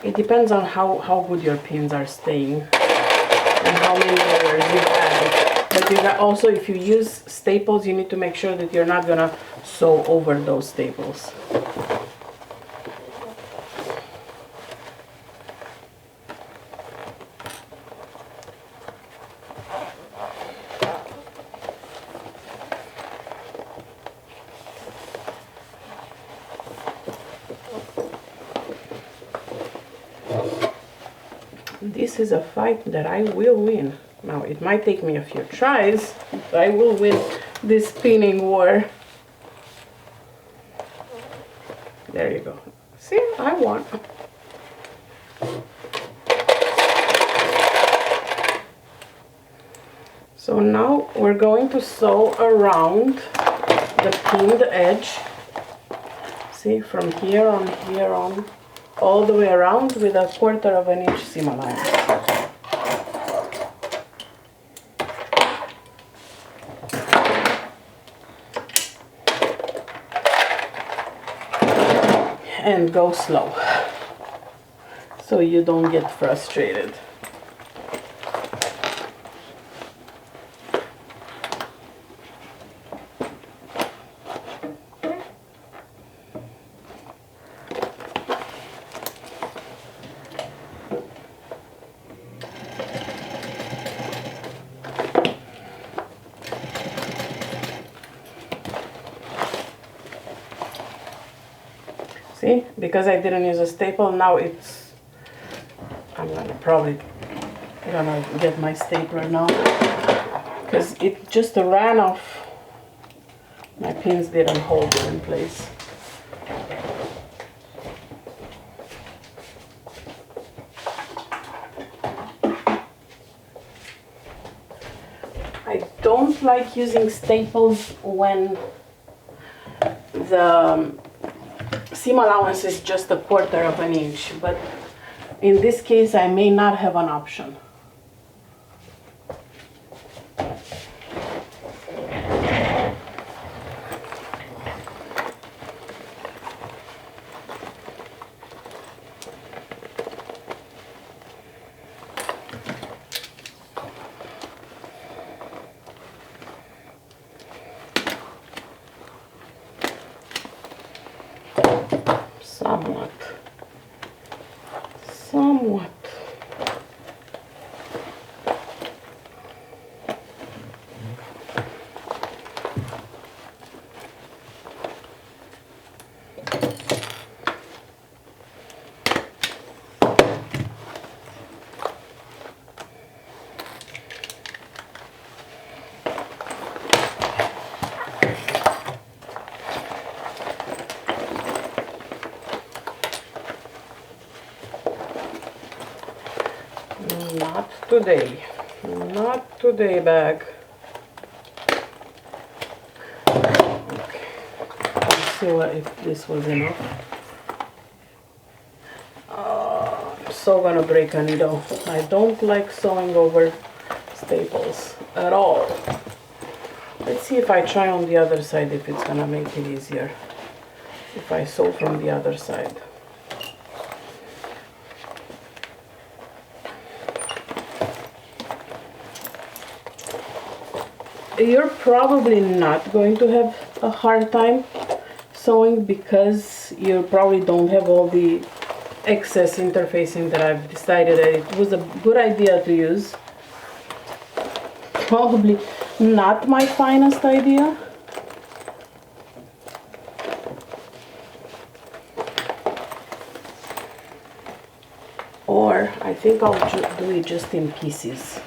It depends on how good your pins are staying and how many layers you add. But you also, if you use staples, you need to make sure that you're not gonna sew over those staples. This is a fight that I will win. Now, it might take me a few tries, but I will win this spinning war. There you go. See, I won. So So now we're going to sew around the pinned edge. See, from here on, all the way around with a 1/4 of an inch seam allowance. And go slow, so you don't get frustrated. See, because I didn't use a staple, now I'm probably gonna get my stapler now, because it just ran off. My pins didn't hold it in place. I don't like using staples when the seam allowance is just a 1/4 of an inch, but in this case I may not have an option. Somewhat. Not today. Not today, bag. Okay. Let's see if this was enough. I'm so gonna break a needle. I don't like sewing over staples at all. Let's see if I try on the other side if it's gonna make it easier. If I sew from the other side. You're probably not going to have a hard time sewing because you probably don't have all the excess interfacing that I've decided that it was a good idea to use. Probably not my finest idea. Or I think I'll do it just in pieces.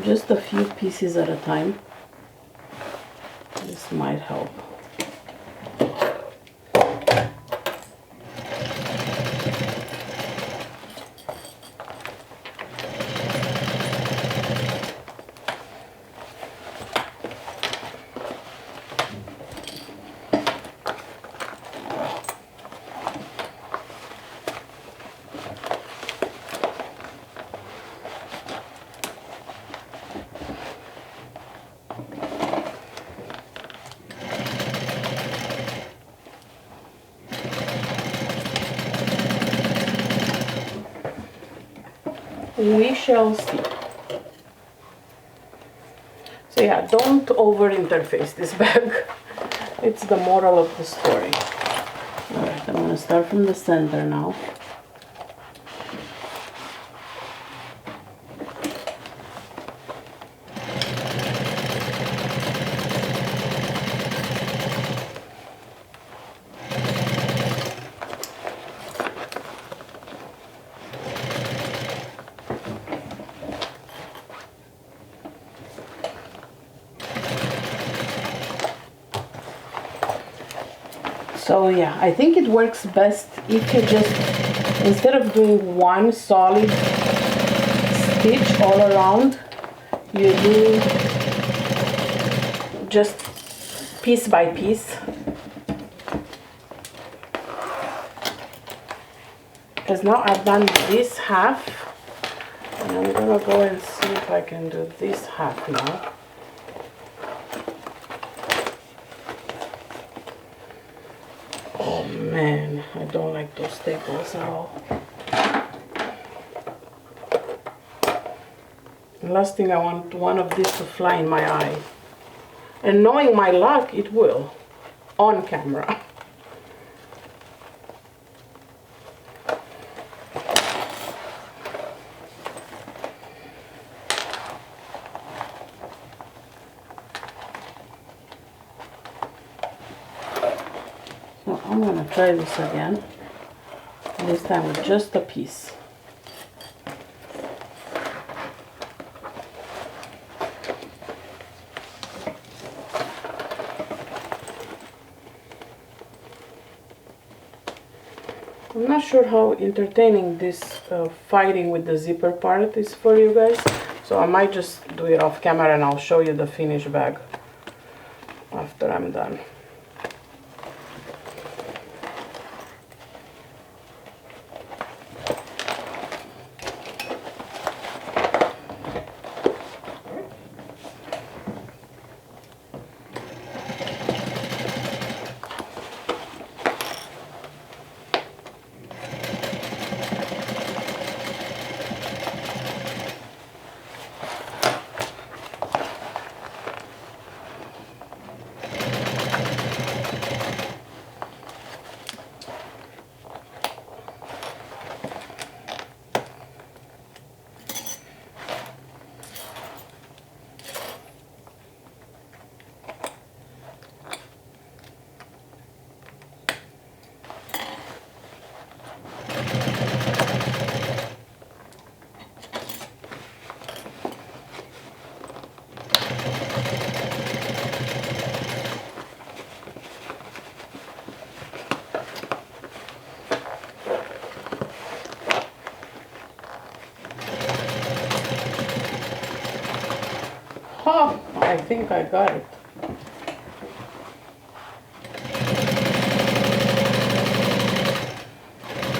Just a few pieces at a time. This might help. We shall see. So yeah, don't over interface this bag. It's the moral of the story. Alright, I'm gonna start from the center now. So yeah, I think it works best if you just, instead of doing one solid stitch all around, you do just piece by piece, because now I've done this half, and I'm gonna go and see if I can do this half now. Oh man, I don't like those staples at all. The last thing I want one of these to fly in my eye. And knowing my luck, it will. On camera. So I'm gonna try this again. This time with just a piece. I'm not sure how entertaining this fighting with the zipper part is for you guys, so I might just do it off camera and I'll show you the finished bag after I'm done. Oh, I think I got it.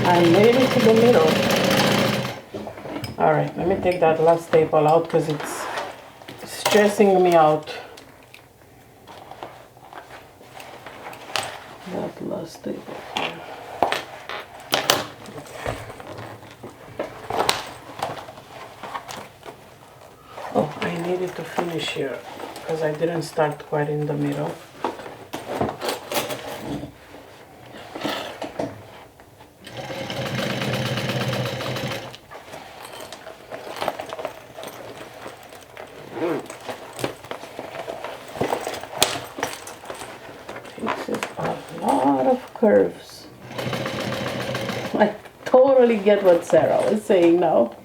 I made it to the middle. Alright, let me take that last staple out because it's stressing me out. That last staple. Oh, I needed to finish here because I didn't start quite in the middle. This is a lot of curves. I totally get what Sarah was saying now.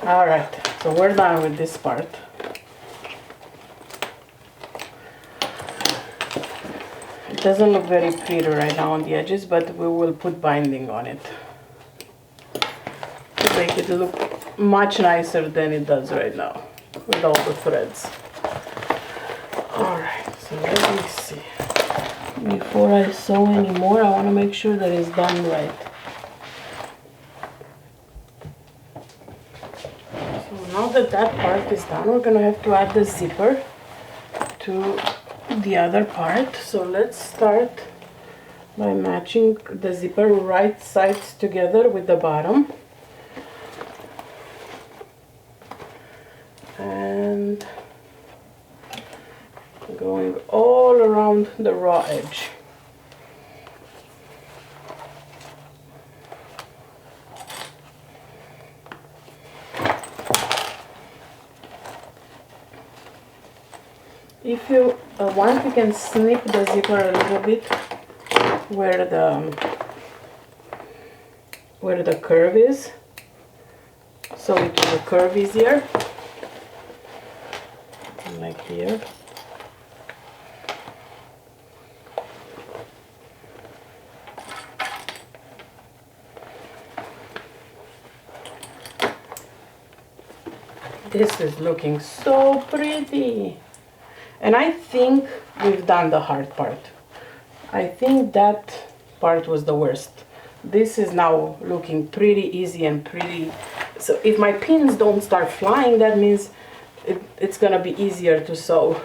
Alright, so we're done with this part. It doesn't look very pretty right now on the edges, but we will put binding on it to make it look much nicer than it does right now with all the threads. Alright, so let me see. Before I sew anymore, I want to make sure that it's done right. Now that that part is done, we're going to have to add the zipper to the other part. So let's start by matching the zipper right sides together with the bottom. And going all around the raw edge. If you want, you can snip the zipper a little bit where the curve is, so it will curve easier, like here. This is looking so pretty. And I think we've done the hard part. I think that part was the worst. This is now looking pretty easy and pretty. So if my pins don't start flying, that means it's gonna be easier to sew.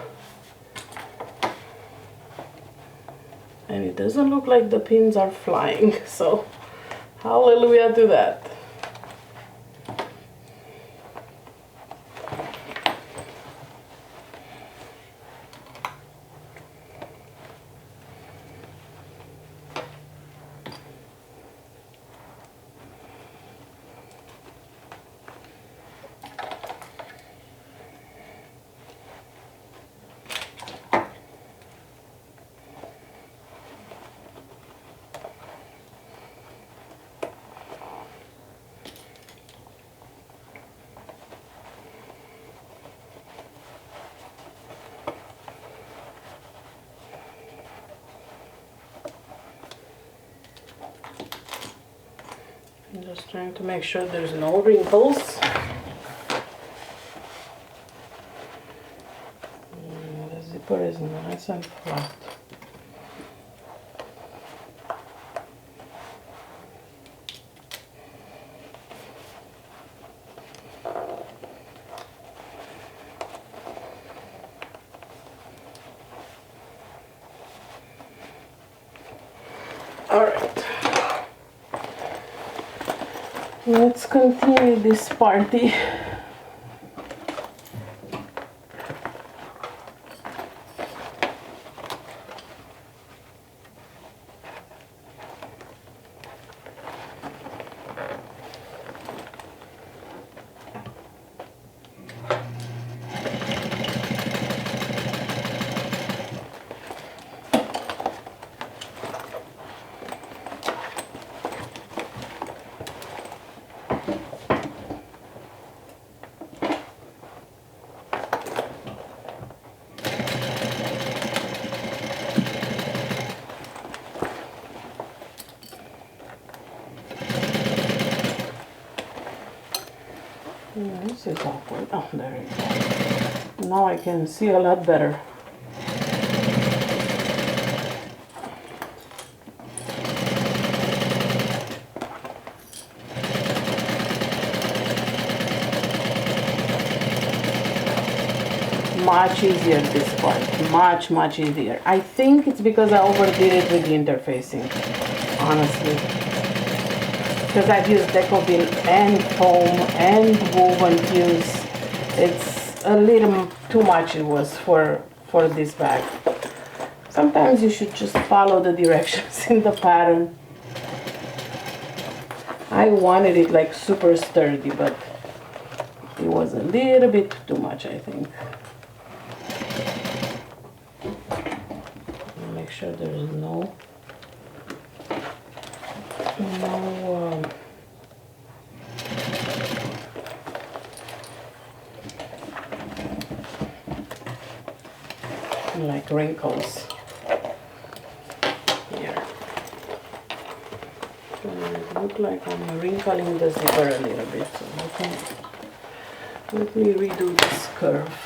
And it doesn't look like the pins are flying, so hallelujah to that. I'm just trying to make sure there's no wrinkles. The zipper is nice and flat. All right. Let's continue this party. This is awkward. Oh, there you go. Now I can see a lot better. Much easier this part, much easier. I think it's because I overdid it with the interfacing, honestly. Because I've used decobin and foam and woven fuse. It's a little too much it was for this bag. Sometimes you should just follow the directions in the pattern. I wanted it like super sturdy, but it was a little bit too much, I think. Make sure there's no like wrinkles here. It looks like I'm wrinkling the zipper a little bit, so let me redo this curve.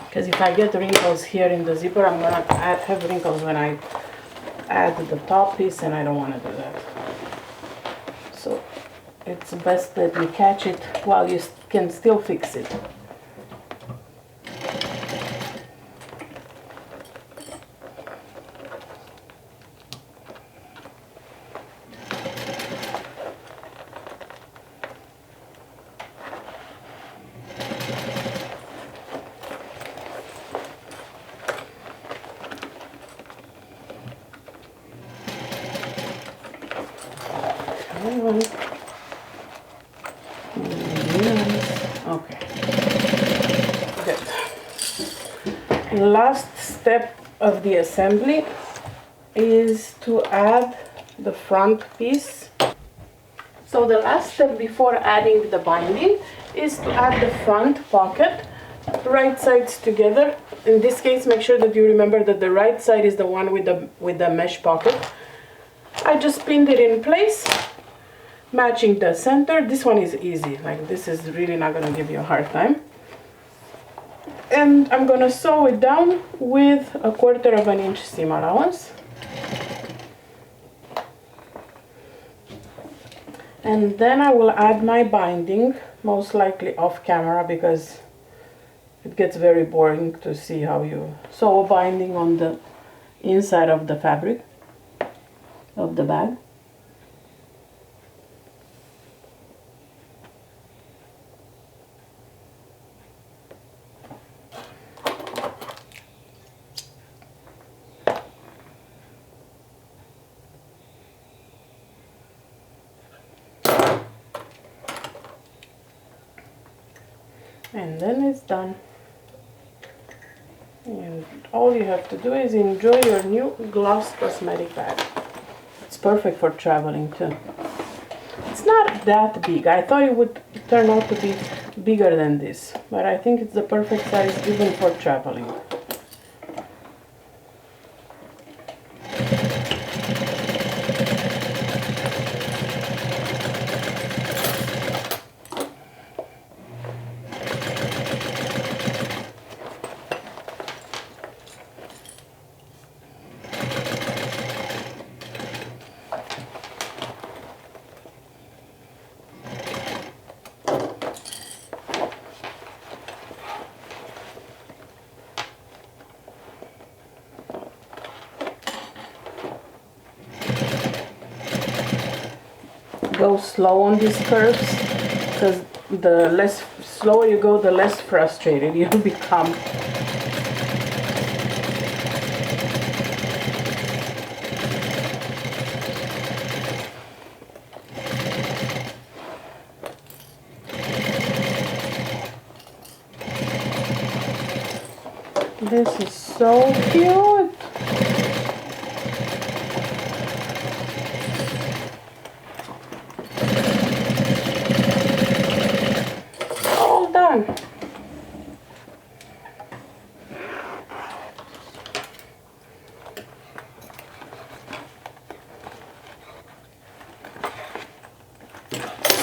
Because if I get wrinkles here in the zipper, I'm gonna have wrinkles when I add the top piece, and I don't want to do that. So it's best that you catch it while you can still fix it. Okay, good. Last step of the assembly is to add the front piece. So the last step before adding the binding is to add the front pocket, right sides together. In this case, make sure that you remember that the right side is the one with the mesh pocket. I just pinned it in place, matching the center. This one is easy, like this is really not gonna give you a hard time. And I'm gonna sew it down with 1/4 of an inch seam allowance. And then I will add my binding, most likely off camera, because it gets very boring to see how you sew a binding on the inside of the fabric of the bag. And then it's done. And all you have to do is enjoy your new gloss cosmetic bag. It's perfect for traveling too. It's not that big. I thought it would turn out to be bigger than this, but I think it's the perfect size even for traveling. Go slow on these curves, because the less slower you go, the less frustrated you'll become. This is so cute. All done.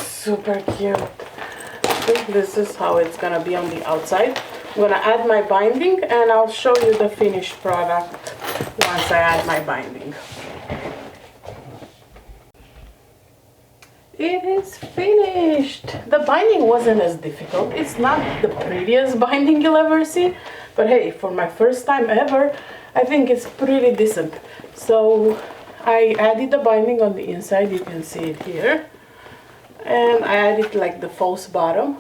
Super cute. I think this is how it's gonna be on the outside. I'm gonna add my binding and I'll show you the finished product once I add my binding. It is finished! The binding wasn't as difficult. It's not the prettiest binding you'll ever see, but hey, for my first time ever, I think it's pretty decent. So I added the binding on the inside, you can see it here. And I added like the false bottom.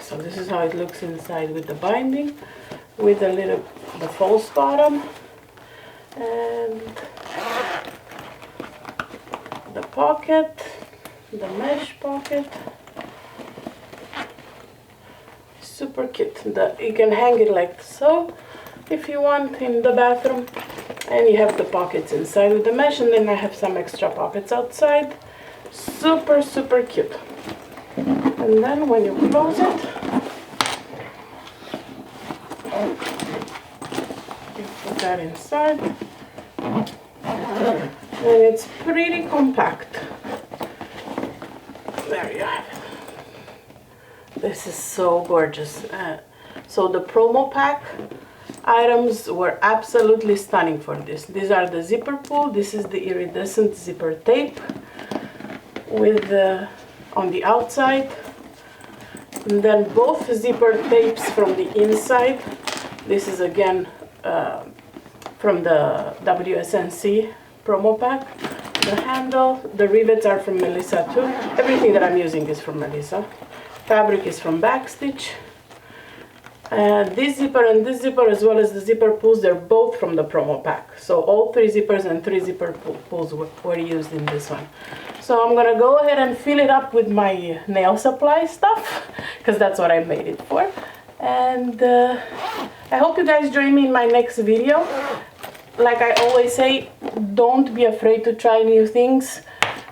So this is how it looks inside with the binding, with the false bottom, and the pocket, the mesh pocket. Super cute. You can hang it like so if you want in the bathroom, and you have the pockets inside with the mesh, and then I have some extra pockets outside. Super, super cute. And then when you close it, you put that inside, and it's pretty compact. There you have it. This is so gorgeous. So the promo pack items were absolutely stunning for this. These are the zipper pull. This is the iridescent zipper tape with on the outside, and then both zipper tapes from the inside. This is again from the WSNC promo pack. The handle, the rivets are from Melissa too. Everything that I'm using is from Melissa. Fabric is from Backstitch. This zipper and this zipper, as well as the zipper pulls, they're both from the promo pack. So all 3 zippers and 3 zipper pulls were used in this one. So I'm gonna go ahead and fill it up with my nail supply stuff, because that's what I made it for. And I hope you guys join me in my next video. like I always say, don't be afraid to try new things.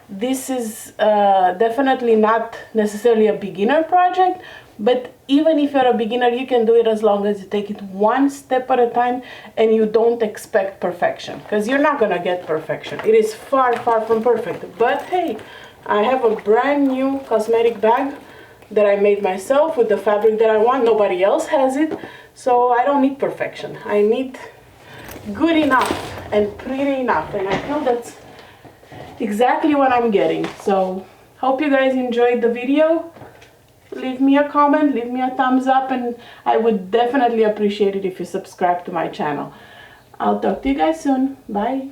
This is definitely not necessarily a beginner project, but even if you're a beginner, you can do it as long as you take it one step at a time and you don't expect perfection, because you're not gonna get perfection. It is far, far from perfect. But hey, I have a brand new cosmetic bag that I made myself with the fabric that I want. Nobody else has it, so I don't need perfection. I need good enough and pretty enough, and I feel that's exactly what I'm getting. So hope you guys enjoyed the video. Leave me a comment, leave me a thumbs up, and I would definitely appreciate it if you subscribe to my channel. I'll talk to you guys soon. Bye.